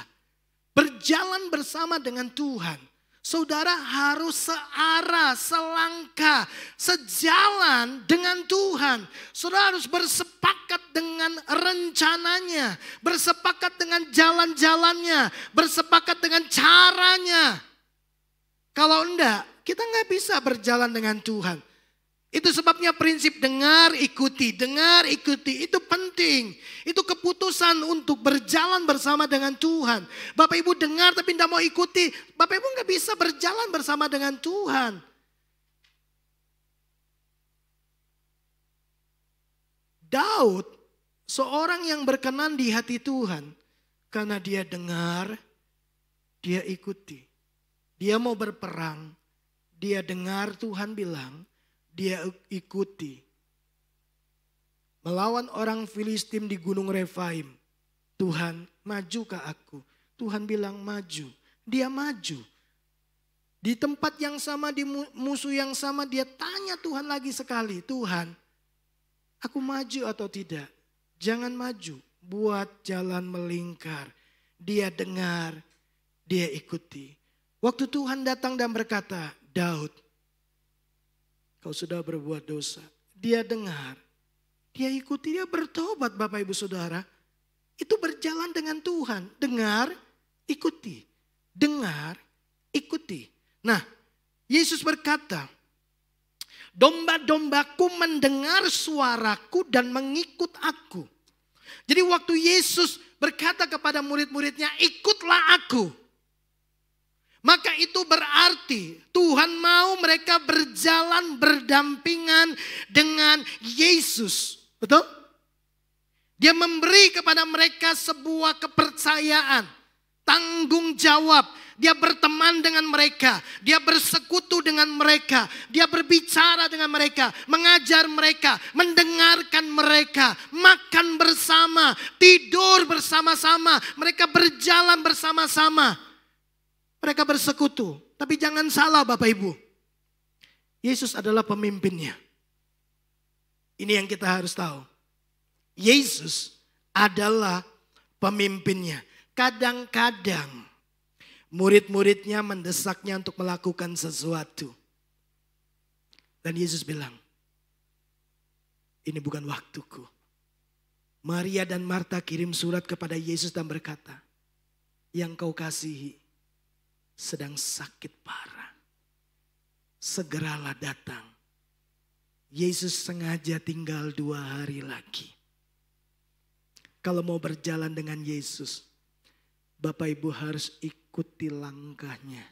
Berjalan bersama dengan Tuhan. Saudara harus searah, selangkah, sejalan dengan Tuhan. Saudara harus bersepakat dengan rencananya. Bersepakat dengan jalan-jalannya. Bersepakat dengan caranya. Kalau enggak, kita enggak bisa berjalan dengan Tuhan. Itu sebabnya prinsip dengar, ikuti. Dengar, ikuti. Itu penting. Itu keputusan untuk berjalan bersama dengan Tuhan. Bapak Ibu dengar tapi tidak mau ikuti. Bapak Ibu nggak bisa berjalan bersama dengan Tuhan. Daud, seorang yang berkenan di hati Tuhan. Karena dia dengar, dia ikuti. Dia mau berperang. Dia dengar Tuhan bilang, dia ikuti. Melawan orang Filistin di Gunung Refaim. Tuhan, majukah aku? Tuhan bilang maju. Dia maju. Di tempat yang sama, di musuh yang sama, dia tanya Tuhan lagi sekali. Tuhan, aku maju atau tidak? Jangan maju. Buat jalan melingkar. Dia dengar, dia ikuti. Waktu Tuhan datang dan berkata, Daud, kau sudah berbuat dosa. Dia dengar, dia ikuti, dia bertobat Bapak Ibu Saudara. Itu berjalan dengan Tuhan. Dengar, ikuti. Dengar, ikuti. Nah, Yesus berkata, domba-dombaku mendengar suaraku dan mengikut aku. Jadi waktu Yesus berkata kepada murid-muridnya, ikutlah aku. Maka itu berarti Tuhan mau mereka berjalan berdampingan dengan Yesus. Betul? Dia memberi kepada mereka sebuah kepercayaan, tanggung jawab. Dia berteman dengan mereka, dia bersekutu dengan mereka, dia berbicara dengan mereka, mengajar mereka, mendengarkan mereka, makan bersama, tidur bersama-sama, mereka berjalan bersama-sama. Mereka bersekutu. Tapi jangan salah Bapak Ibu. Yesus adalah pemimpinnya. Ini yang kita harus tahu. Yesus adalah pemimpinnya. Kadang-kadang murid-muridnya mendesaknya untuk melakukan sesuatu. Dan Yesus bilang, ini bukan waktuku. Maria dan Marta kirim surat kepada Yesus dan berkata, yang kau kasihi sedang sakit parah. Segeralah datang. Yesus sengaja tinggal 2 hari lagi. Kalau mau berjalan dengan Yesus, Bapak Ibu harus ikuti langkahnya.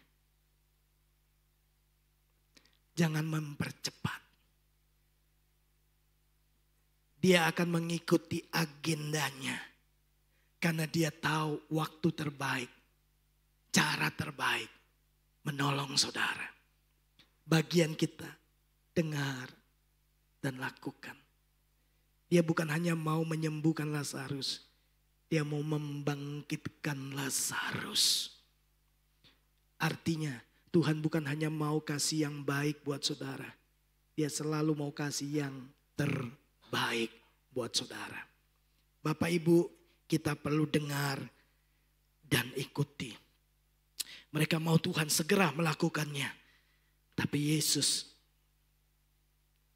Jangan mempercepat. Dia akan mengikuti agendanya. Karena dia tahu waktu terbaik. Cara terbaik menolong saudara. Bagian kita dengar dan lakukan. Dia bukan hanya mau menyembuhkan Lazarus. Dia mau membangkitkan Lazarus. Artinya Tuhan bukan hanya mau kasih yang baik buat saudara. Dia selalu mau kasih yang terbaik buat saudara. Bapak Ibu, kita perlu dengar dan ikuti. Mereka mau Tuhan segera melakukannya. Tapi Yesus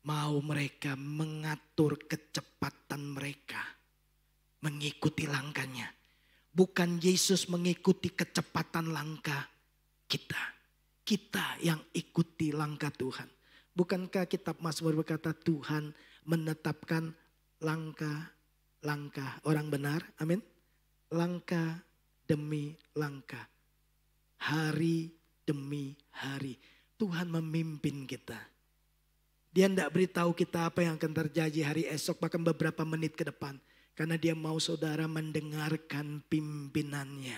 mau mereka mengatur kecepatan mereka. Mengikuti langkahnya. Bukan Yesus mengikuti kecepatan langkah kita. Kita yang ikuti langkah Tuhan. Bukankah kitab Mazmur berkata Tuhan menetapkan langkah-langkah orang benar? Amin. Langkah demi langkah. Hari demi hari. Tuhan memimpin kita. Dia tidak beritahu kita apa yang akan terjadi hari esok, bahkan beberapa menit ke depan. Karena dia mau saudara mendengarkan pimpinannya.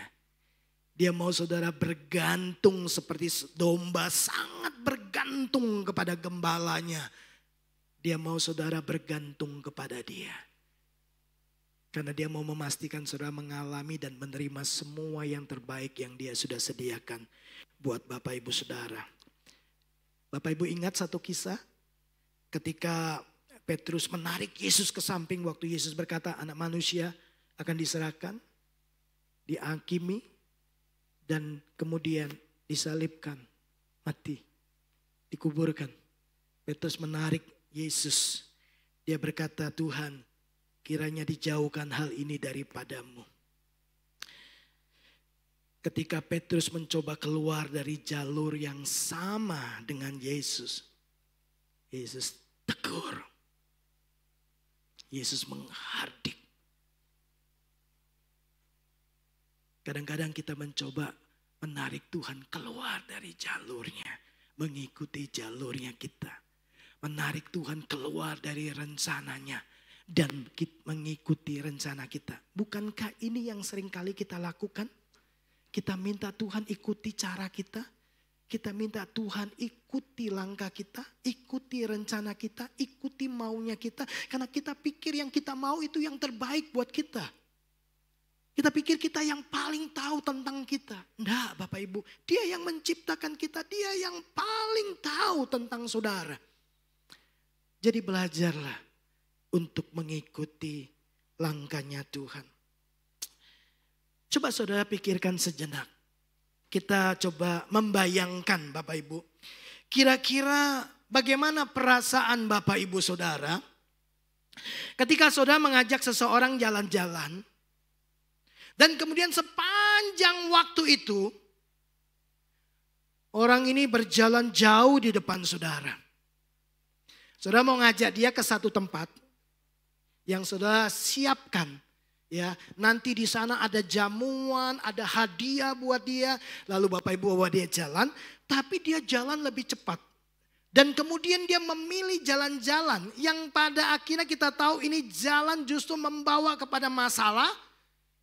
Dia mau saudara bergantung seperti domba, sangat bergantung kepada gembalanya. Dia mau saudara bergantung kepada dia. Karena dia mau memastikan saudara mengalami dan menerima semua yang terbaik yang dia sudah sediakan buat Bapak Ibu Saudara. Bapak Ibu ingat satu kisah ketika Petrus menarik Yesus ke samping waktu Yesus berkata anak manusia akan diserahkan, dihakimi dan kemudian disalibkan, mati, dikuburkan. Petrus menarik Yesus. Dia berkata, Tuhan, kiranya dijauhkan hal ini daripadamu. Ketika Petrus mencoba keluar dari jalur yang sama dengan Yesus, Yesus tegur. Yesus menghardik. Kadang-kadang kita mencoba menarik Tuhan keluar dari jalurnya. Mengikuti jalurnya kita. Menarik Tuhan keluar dari rencananya. Dan mengikuti rencana kita. Bukankah ini yang sering kali kita lakukan? Kita minta Tuhan ikuti cara kita. Kita minta Tuhan ikuti langkah kita, ikuti rencana kita, ikuti maunya kita. Karena kita pikir yang kita mau itu yang terbaik buat kita. Kita pikir kita yang paling tahu tentang kita. Enggak Bapak Ibu, Dia yang menciptakan kita, Dia yang paling tahu tentang saudara. Jadi belajarlah untuk mengikuti langkahnya Tuhan. Coba saudara pikirkan sejenak. Kita coba membayangkan Bapak Ibu. Kira-kira bagaimana perasaan Bapak Ibu Saudara ketika saudara mengajak seseorang jalan-jalan. Dan kemudian sepanjang waktu itu orang ini berjalan jauh di depan saudara. Saudara mau ngajak dia ke satu tempat yang saudara siapkan. Ya, nanti di sana ada jamuan, ada hadiah buat dia. Lalu Bapak Ibu bawa dia jalan, tapi dia jalan lebih cepat. Dan kemudian dia memilih jalan-jalan yang pada akhirnya kita tahu ini jalan justru membawa kepada masalah.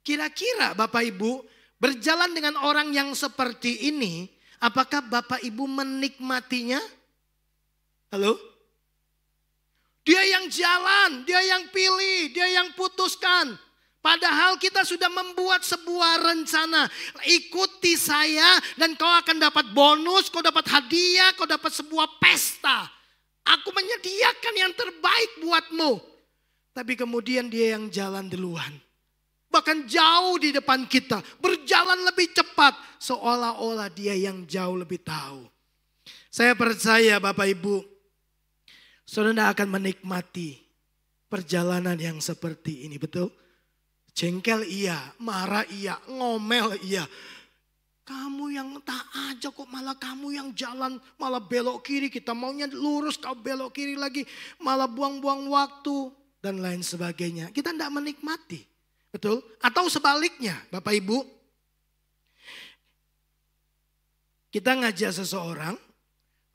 Kira-kira Bapak Ibu berjalan dengan orang yang seperti ini, apakah Bapak Ibu menikmatinya? Halo? Dia yang jalan, dia yang pilih, dia yang putuskan. Padahal kita sudah membuat sebuah rencana. Ikuti saya dan kau akan dapat bonus, kau dapat hadiah, kau dapat sebuah pesta. Aku menyediakan yang terbaik buatmu. Tapi kemudian dia yang jalan duluan. Bahkan jauh di depan kita. Berjalan lebih cepat. Seolah-olah dia yang jauh lebih tahu. Saya percaya Bapak Ibu. Saudara akan menikmati perjalanan yang seperti ini. Betul? Jengkel iya, marah iya, ngomel iya. Kamu yang tak aja kok malah kamu yang jalan malah belok kiri. Kita maunya lurus kau belok kiri lagi. Malah buang-buang waktu dan lain sebagainya. Kita tidak menikmati. Betul? Atau sebaliknya Bapak Ibu. Kita ngajak seseorang.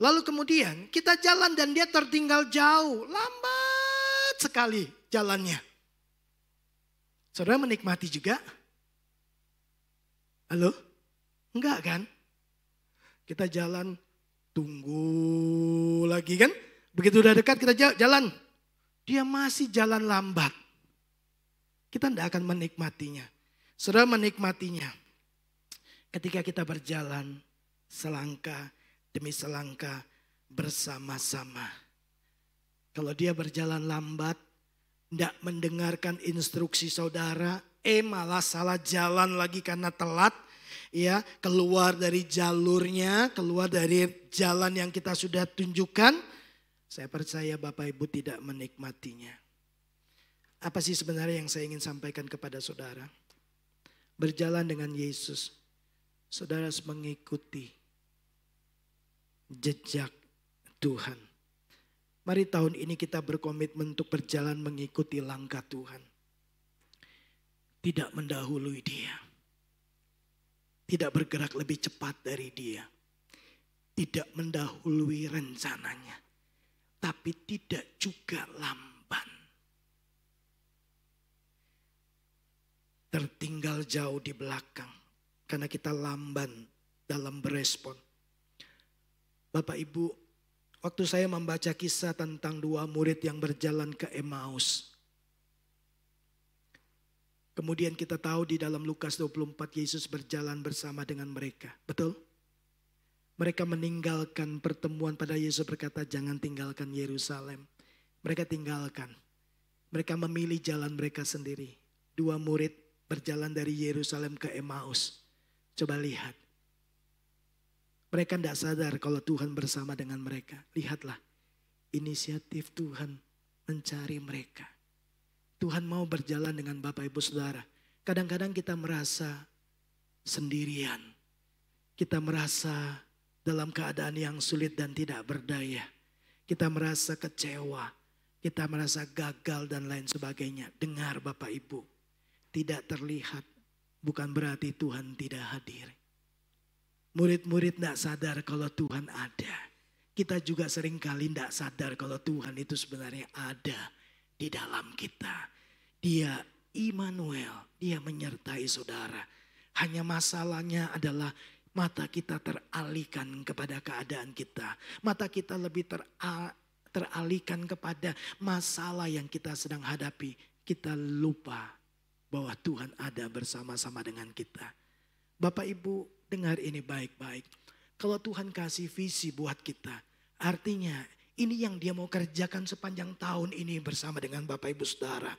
Lalu kemudian kita jalan dan dia tertinggal jauh. Lambat sekali jalannya. Saudara menikmati juga? Halo? Enggak kan? Kita jalan, tunggu lagi kan? Begitu udah dekat kita jalan. Dia masih jalan lambat. Kita tidak akan menikmatinya. Saudara menikmatinya. Ketika kita berjalan selangkah demi selangkah bersama-sama. Kalau dia berjalan lambat, tidak mendengarkan instruksi saudara, malah salah jalan lagi karena telat, ya keluar dari jalurnya, keluar dari jalan yang kita sudah tunjukkan. Saya percaya Bapak Ibu tidak menikmatinya. Apa sih sebenarnya yang saya ingin sampaikan kepada saudara? Berjalan dengan Yesus, saudara harus mengikuti jejak Tuhan. Mari tahun ini kita berkomitmen untuk berjalan mengikuti langkah Tuhan. Tidak mendahului Dia. Tidak bergerak lebih cepat dari Dia. Tidak mendahului rencananya. Tapi tidak juga lamban. Tertinggal jauh di belakang. Karena kita lamban dalam berespon. Bapak Ibu, waktu saya membaca kisah tentang dua murid yang berjalan ke Emmaus. Kemudian kita tahu di dalam Lukas 24 Yesus berjalan bersama dengan mereka. Betul? Mereka meninggalkan pertemuan pada Yesus berkata jangan tinggalkan Yerusalem. Mereka tinggalkan. Mereka memilih jalan mereka sendiri. Dua murid berjalan dari Yerusalem ke Emmaus. Coba lihat. Mereka tidak sadar kalau Tuhan bersama dengan mereka. Lihatlah, inisiatif Tuhan mencari mereka. Tuhan mau berjalan dengan Bapak Ibu Saudara. Kadang-kadang kita merasa sendirian. Kita merasa dalam keadaan yang sulit dan tidak berdaya. kita merasa kecewa, kita merasa gagal dan lain sebagainya. Dengar Bapak Ibu, tidak terlihat bukan berarti Tuhan tidak hadir. Murid-murid tidak sadar kalau Tuhan ada. Kita juga seringkali tidak sadar kalau Tuhan itu sebenarnya ada di dalam kita. Dia Immanuel, dia menyertai saudara. Hanya masalahnya adalah mata kita teralihkan kepada keadaan kita. Mata kita lebih teralihkan kepada masalah yang kita sedang hadapi. Kita lupa bahwa Tuhan ada bersama-sama dengan kita. Bapak Ibu, dengar ini baik-baik. Kalau Tuhan kasih visi buat kita, artinya ini yang dia mau kerjakan sepanjang tahun ini bersama dengan Bapak Ibu Saudara.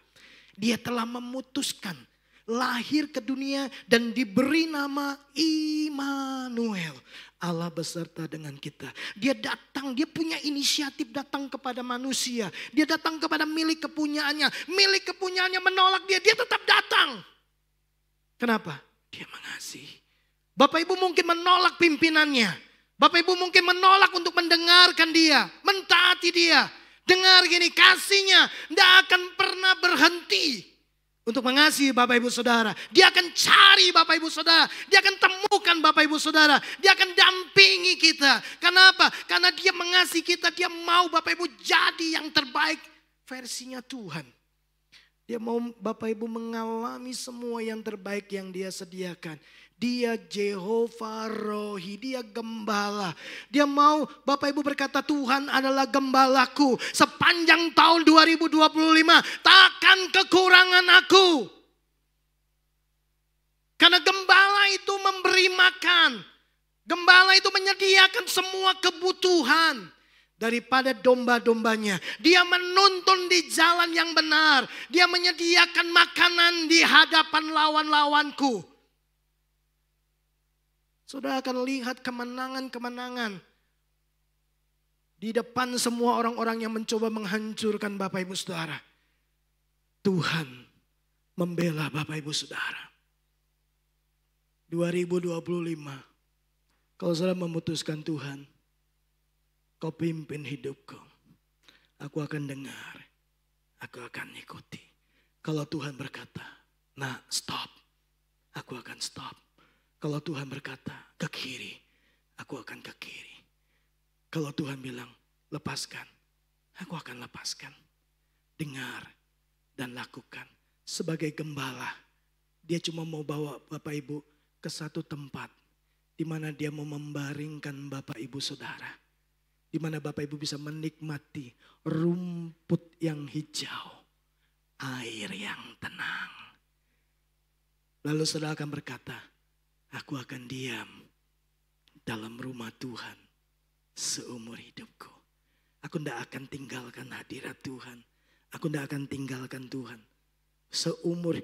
Dia telah memutuskan lahir ke dunia dan diberi nama Immanuel. Allah beserta dengan kita. Dia datang, dia punya inisiatif datang kepada manusia. Dia datang kepada milik kepunyaannya. Milik kepunyaannya menolak dia, dia tetap datang. Kenapa? Dia mengasihi. Bapak Ibu mungkin menolak pimpinannya. Bapak Ibu mungkin menolak untuk mendengarkan dia, mentaati dia. Dengar gini, kasihnya tidak akan pernah berhenti untuk mengasihi Bapak Ibu Saudara. Dia akan cari Bapak Ibu Saudara. Dia akan temukan Bapak Ibu Saudara. Dia akan dampingi kita. Kenapa? Karena dia mengasihi kita. Dia mau Bapak Ibu jadi yang terbaik versinya Tuhan. Dia mau Bapak Ibu mengalami semua yang terbaik yang dia sediakan. Dia Jehovah Rohi, dia gembala. Dia mau Bapak Ibu berkata Tuhan adalah gembalaku. Sepanjang tahun 2025 takkan kekurangan aku. Karena gembala itu memberi makan. Gembala itu menyediakan semua kebutuhan daripada domba-dombanya. Dia menuntun di jalan yang benar. Dia menyediakan makanan di hadapan lawan-lawanku. Saudara akan lihat kemenangan-kemenangan di depan semua orang-orang yang mencoba menghancurkan Bapak Ibu Saudara. Tuhan membela Bapak Ibu Saudara. 2025, kalau saudara memutuskan Tuhan, kau pimpin hidupku, aku akan dengar, aku akan ikuti. Kalau Tuhan berkata, nah stop, aku akan stop. Kalau Tuhan berkata ke kiri, aku akan ke kiri. Kalau Tuhan bilang lepaskan, aku akan lepaskan. Dengar dan lakukan. Sebagai gembala, dia cuma mau bawa Bapak Ibu ke satu tempat di mana dia mau membaringkan Bapak Ibu Saudara. Di mana Bapak Ibu bisa menikmati rumput yang hijau, air yang tenang. Lalu saudara akan berkata, aku akan diam dalam rumah Tuhan seumur hidupku. Aku tidak akan tinggalkan hadirat Tuhan. Aku tidak akan tinggalkan Tuhan. Seumur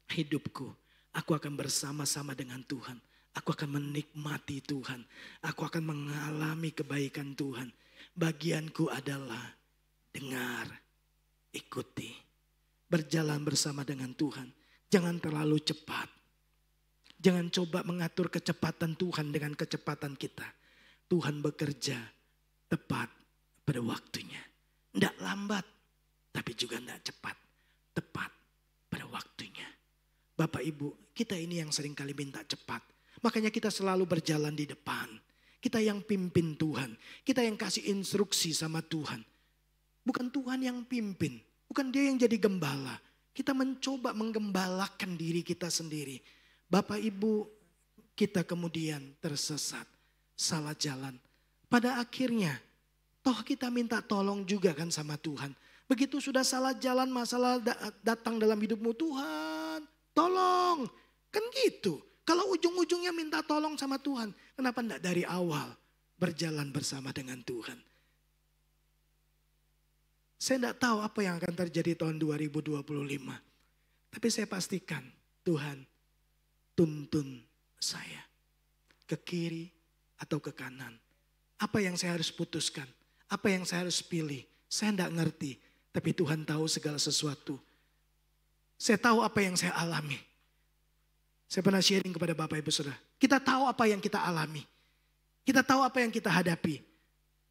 hidupku, aku akan bersama-sama dengan Tuhan. Aku akan menikmati Tuhan. Aku akan mengalami kebaikan Tuhan. Bagianku adalah dengar, ikuti. Berjalan bersama dengan Tuhan. Jangan terlalu cepat. Jangan coba mengatur kecepatan Tuhan dengan kecepatan kita. Tuhan bekerja tepat pada waktunya. Tidak lambat, tapi juga tidak cepat. Tepat pada waktunya. Bapak Ibu, kita ini yang sering kali minta cepat. Makanya kita selalu berjalan di depan. Kita yang pimpin Tuhan. Kita yang kasih instruksi sama Tuhan. Bukan Tuhan yang pimpin. Bukan dia yang jadi gembala. Kita mencoba menggembalakan diri kita sendiri. Bapak Ibu, kita kemudian tersesat, salah jalan. Pada akhirnya, toh kita minta tolong juga kan sama Tuhan. Begitu sudah salah jalan, masalah datang dalam hidupmu, Tuhan tolong. Kan gitu. Kalau ujung-ujungnya minta tolong sama Tuhan, kenapa enggak dari awal berjalan bersama dengan Tuhan? Saya enggak tahu apa yang akan terjadi tahun 2025. Tapi saya pastikan Tuhan tuntun saya ke kiri atau ke kanan. Apa yang saya harus putuskan? Apa yang saya harus pilih? Saya tidak ngerti. Tapi Tuhan tahu segala sesuatu. Saya tahu apa yang saya alami. Saya pernah sharing kepada Bapak Ibu Saudara. Kita tahu apa yang kita alami. Kita tahu apa yang kita hadapi.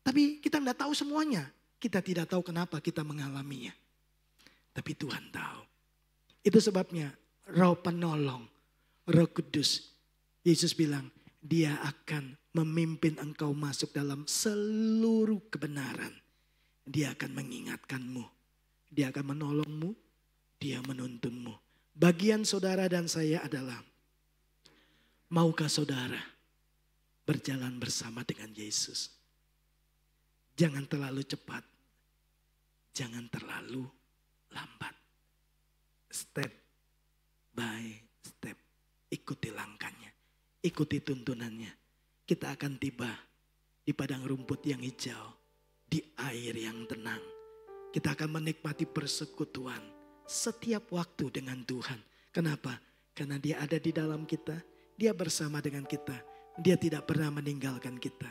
Tapi kita tidak tahu semuanya. Kita tidak tahu kenapa kita mengalaminya. Tapi Tuhan tahu. Itu sebabnya Roh Penolong, Roh Kudus. Yesus bilang, Dia akan memimpin engkau masuk dalam seluruh kebenaran. Dia akan mengingatkanmu. Dia akan menolongmu. Dia menuntunmu. Bagian saudara dan saya adalah, maukah saudara berjalan bersama dengan Yesus? Jangan terlalu cepat. Jangan terlalu lambat. Step by step. Ikuti langkahnya. Ikuti tuntunannya. Kita akan tiba di padang rumput yang hijau. Di air yang tenang. Kita akan menikmati persekutuan setiap waktu dengan Tuhan. Kenapa? Karena Dia ada di dalam kita. Dia bersama dengan kita. Dia tidak pernah meninggalkan kita.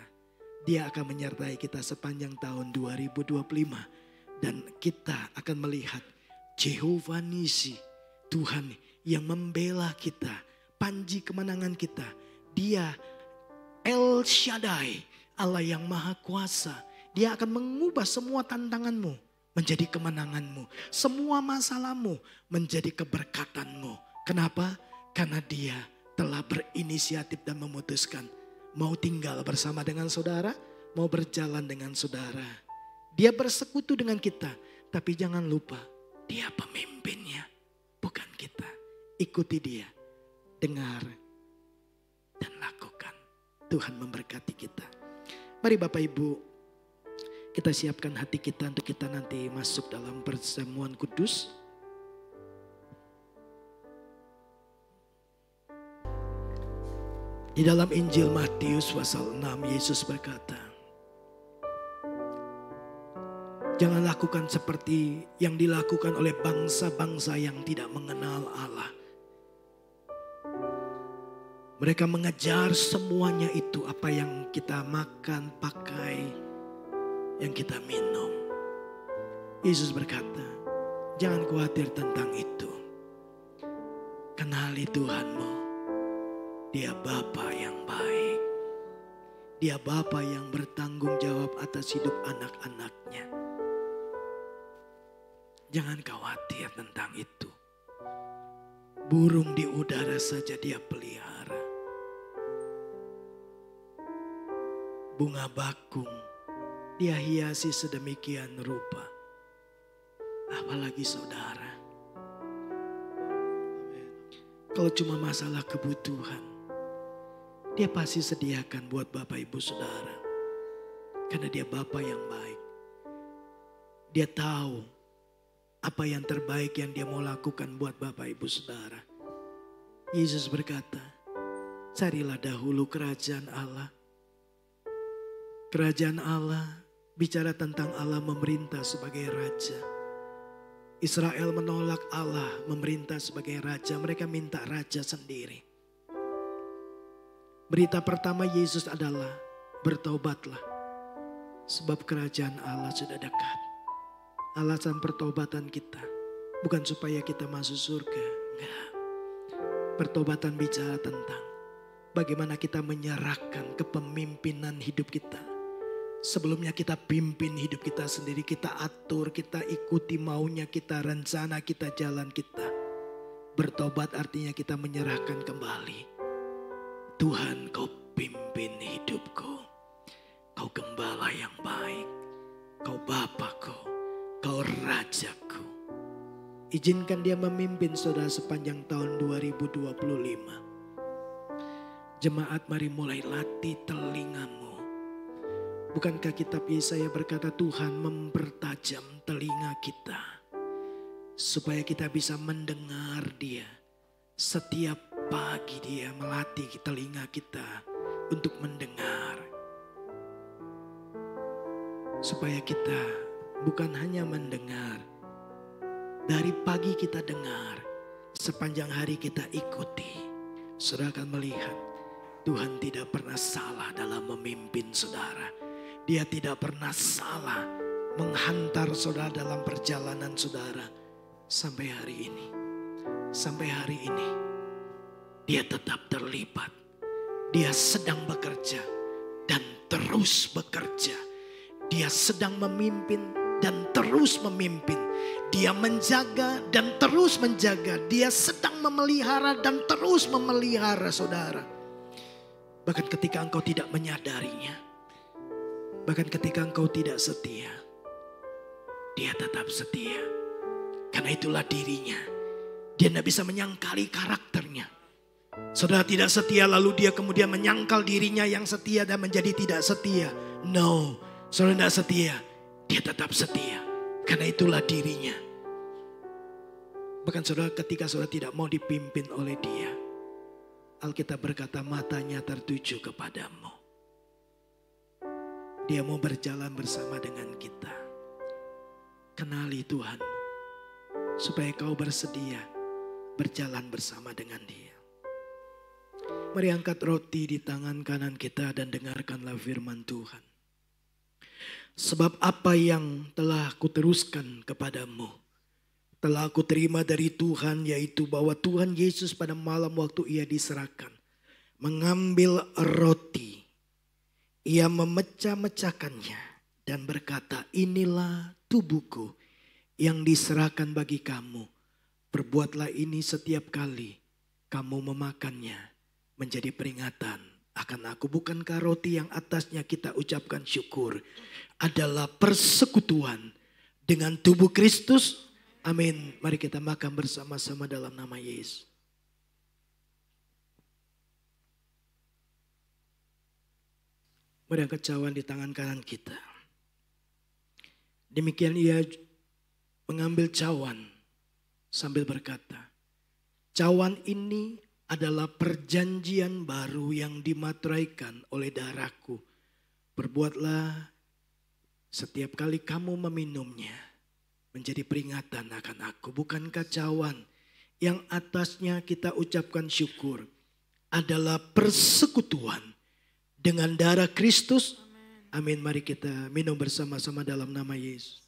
Dia akan menyertai kita sepanjang tahun 2025. Dan kita akan melihat Jehovah Nisi, Tuhan yang membela kita. Panji kemenangan kita. Dia El Shaddai, Allah yang Maha Kuasa. Dia akan mengubah semua tantanganmu menjadi kemenanganmu. Semua masalahmu menjadi keberkatanmu. Kenapa? Karena Dia telah berinisiatif dan memutuskan mau tinggal bersama dengan saudara, mau berjalan dengan saudara. Dia bersekutu dengan kita, tapi jangan lupa Dia pemimpinnya, bukan kita. Ikuti Dia, dengar dan lakukan. Tuhan memberkati kita. Mari Bapak Ibu, kita siapkan hati kita untuk kita nanti masuk dalam perjamuan kudus. Di dalam Injil Matius pasal 6, Yesus berkata, jangan lakukan seperti yang dilakukan oleh bangsa-bangsa yang tidak mengenal Allah. Mereka mengejar semuanya itu, apa yang kita makan, pakai, yang kita minum. Yesus berkata, jangan khawatir tentang itu. Kenali Tuhanmu. Dia Bapa yang baik. Dia Bapa yang bertanggung jawab atas hidup anak-anaknya. Jangan khawatir tentang itu. Burung di udara saja Dia pelihara. Bunga bakung Dia hiasi sedemikian rupa. Apalagi saudara. Kalau cuma masalah kebutuhan, Dia pasti sediakan buat Bapak Ibu Saudara. Karena Dia Bapa yang baik. Dia tahu apa yang terbaik yang Dia mau lakukan buat Bapak Ibu Saudara. Yesus berkata, carilah dahulu kerajaan Allah. Kerajaan Allah bicara tentang Allah memerintah sebagai raja. Israel menolak Allah memerintah sebagai raja. Mereka minta raja sendiri. Berita pertama Yesus adalah bertobatlah. Sebab kerajaan Allah sudah dekat. Alasan pertobatan kita bukan supaya kita masuk surga. Enggak. Pertobatan bicara tentang bagaimana kita menyerahkan kepemimpinan hidup kita. Sebelumnya kita pimpin hidup kita sendiri, kita atur, kita ikuti maunya kita, rencana kita, jalan kita. Bertobat artinya kita menyerahkan kembali. Tuhan, Kau pimpin hidupku. Kau gembala yang baik. Kau Bapakku, Kau Rajaku. Izinkan Dia memimpin saudara sepanjang tahun 2025. Jemaat, mari mulai latih telingamu. Bukankah kitab Yesaya berkata Tuhan mempertajam telinga kita. Supaya kita bisa mendengar Dia. Setiap pagi Dia melatih telinga kita untuk mendengar. Supaya kita bukan hanya mendengar. Dari pagi kita dengar. Sepanjang hari kita ikuti. Saudara akan melihat Tuhan tidak pernah salah dalam memimpin saudara. Dia tidak pernah salah menghantar saudara dalam perjalanan saudara sampai hari ini. Sampai hari ini Dia tetap terlibat. Dia sedang bekerja dan terus bekerja. Dia sedang memimpin dan terus memimpin. Dia menjaga dan terus menjaga. Dia sedang memelihara dan terus memelihara saudara. Bahkan ketika engkau tidak menyadarinya. Bahkan ketika engkau tidak setia. Dia tetap setia. Karena itulah dirinya. Dia tidak bisa menyangkali karakternya. Saudara tidak setia lalu dia kemudian menyangkal dirinya yang setia dan menjadi tidak setia. No, saudara tidak setia. Dia tetap setia. Karena itulah dirinya. Bahkan saudara ketika saudara tidak mau dipimpin oleh dia. Alkitab berkata matanya tertuju kepadamu. Dia mau berjalan bersama dengan kita. Kenali Tuhan. Supaya kau bersedia berjalan bersama dengan dia. Mari angkat roti di tangan kanan kita dan dengarkanlah firman Tuhan. Sebab apa yang telah kuteruskan kepadamu, telah aku terima dari Tuhan, yaitu bahwa Tuhan Yesus pada malam waktu ia diserahkan, mengambil roti, ia memecah-mecahkannya dan berkata, inilah tubuhku yang diserahkan bagi kamu. Perbuatlah ini setiap kali kamu memakannya menjadi peringatan akan aku. Bukankah roti yang atasnya kita ucapkan syukur adalah persekutuan dengan tubuh Kristus? Amin. Mari kita makan bersama-sama dalam nama Yesus. Mari angkat cawan di tangan kanan kita. Demikian ia mengambil cawan sambil berkata, cawan ini adalah perjanjian baru yang dimateraikan oleh darahku. Perbuatlah setiap kali kamu meminumnya menjadi peringatan akan aku. Bukankah cawan yang atasnya kita ucapkan syukur adalah persekutuan dengan darah Kristus? Amin. Mari kita minum bersama-sama dalam nama Yesus.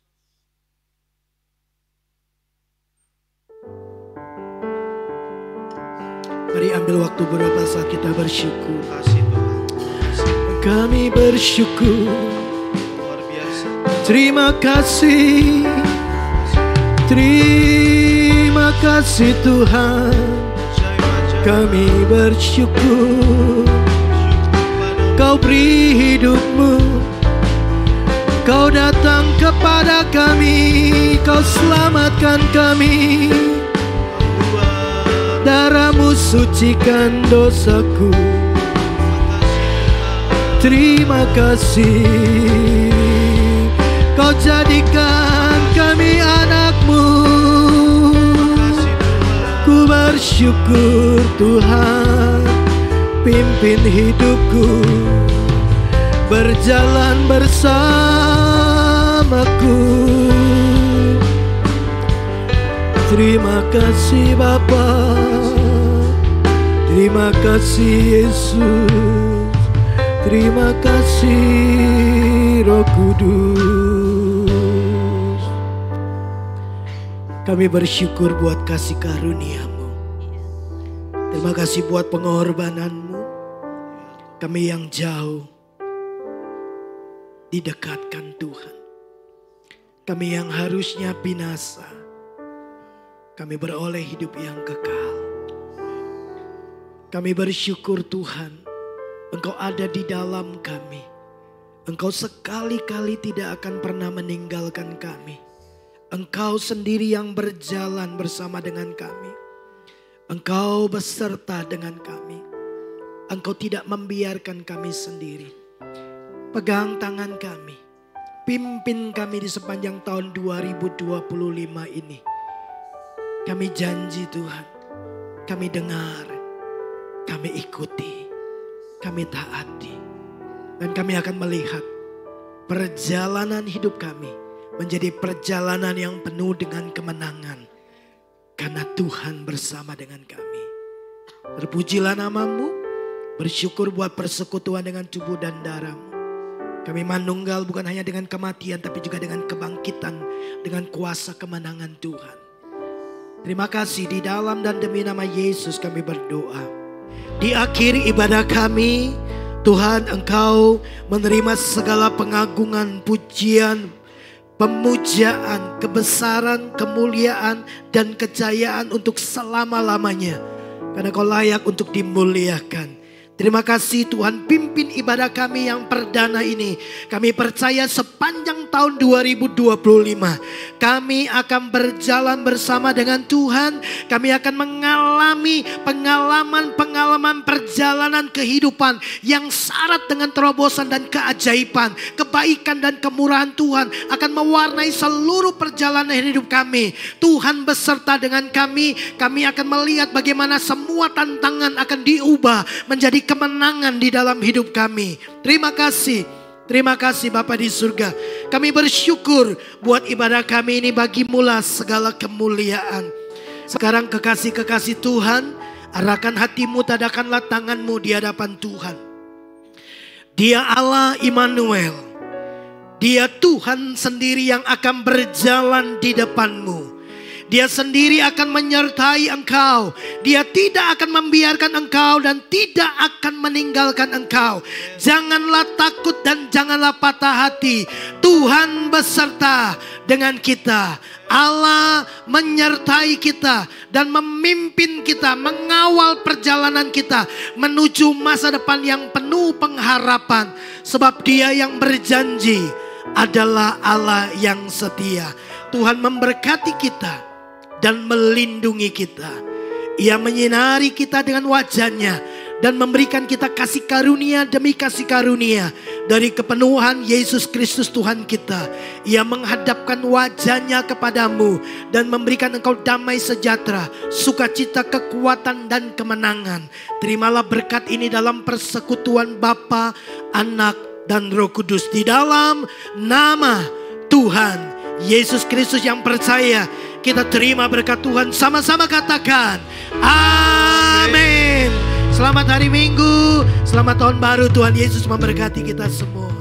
Mari ambil waktu beberapa saat kita bersyukur. Kami bersyukur. Luar biasa. Terima kasih. Terima kasih Tuhan. Kami bersyukur. Kau beri hidupmu. Kau datang kepada kami. Kau selamatkan kami. Darahmu sucikan dosaku. Terima kasih. Kau jadikan kami anakmu. Ku bersyukur Tuhan. Pimpin hidupku. Berjalan bersamaku. Terima kasih Bapa. Terima kasih Yesus. Terima kasih Roh Kudus. Kami bersyukur buat kasih karunia-Mu. Terima kasih buat pengorbanan-Mu. Kami yang jauh didekatkan Tuhan. Kami yang harusnya binasa, kami beroleh hidup yang kekal. Kami bersyukur Tuhan, Engkau ada di dalam kami. Engkau sekali-kali tidak akan pernah meninggalkan kami. Engkau sendiri yang berjalan bersama dengan kami. Engkau beserta dengan kami. Engkau tidak membiarkan kami sendiri. Pegang tangan kami. Pimpin kami di sepanjang tahun 2025 ini. Kami janji Tuhan, kami dengar, kami ikuti, kami taati. Dan kami akan melihat perjalanan hidup kami menjadi perjalanan yang penuh dengan kemenangan. Karena Tuhan bersama dengan kami. Terpujilah nama-Mu, bersyukur buat persekutuan dengan tubuh dan darah-Mu. Kami manunggal bukan hanya dengan kematian tapi juga dengan kebangkitan, dengan kuasa kemenangan Tuhan. Terima kasih di dalam dan demi nama Yesus kami berdoa. Di akhir ibadah kami, Tuhan, Engkau menerima segala pengagungan, pujian, pemujaan, kebesaran, kemuliaan, dan kejayaan untuk selama-lamanya. Karena Kau layak untuk dimuliakan. Terima kasih Tuhan, pimpin ibadah kami yang perdana ini. Kami percaya sepanjang tahun 2025 kami akan berjalan bersama dengan Tuhan. Kami akan mengalami pengalaman perjalanan kehidupan yang syarat dengan terobosan dan keajaiban. Kebaikan dan kemurahan Tuhan akan mewarnai seluruh perjalanan hidup kami. Tuhan beserta dengan kami. Kami akan melihat bagaimana semua tantangan akan diubah menjadi kemenangan di dalam hidup kami. Terima kasih Bapa di surga. Kami bersyukur buat ibadah kami ini, bagi-Mu segala kemuliaan. Sekarang kekasih-kekasih Tuhan, arahkan hatimu, tadahkanlah tanganmu di hadapan Tuhan. Dia Allah Immanuel. Dia Tuhan sendiri yang akan berjalan di depanmu. Dia sendiri akan menyertai engkau. Dia tidak akan membiarkan engkau dan tidak akan meninggalkan engkau. Janganlah takut dan janganlah patah hati. Tuhan beserta dengan kita. Allah menyertai kita dan memimpin kita, mengawal perjalanan kita menuju masa depan yang penuh pengharapan. Sebab Dia yang berjanji adalah Allah yang setia. Tuhan memberkati kita dan melindungi kita. Ia menyinari kita dengan wajah-Nya dan memberikan kita kasih karunia demi kasih karunia dari kepenuhan Yesus Kristus Tuhan kita. Ia menghadapkan wajah-Nya kepadamu dan memberikan engkau damai sejahtera, sukacita, kekuatan dan kemenangan. Terimalah berkat ini dalam persekutuan Bapa, Anak dan Roh Kudus, di dalam nama Tuhan Yesus Kristus yang percaya. Kita terima berkat Tuhan, sama-sama katakan amin. Selamat hari Minggu, selamat tahun baru. Tuhan Yesus memberkati kita semua.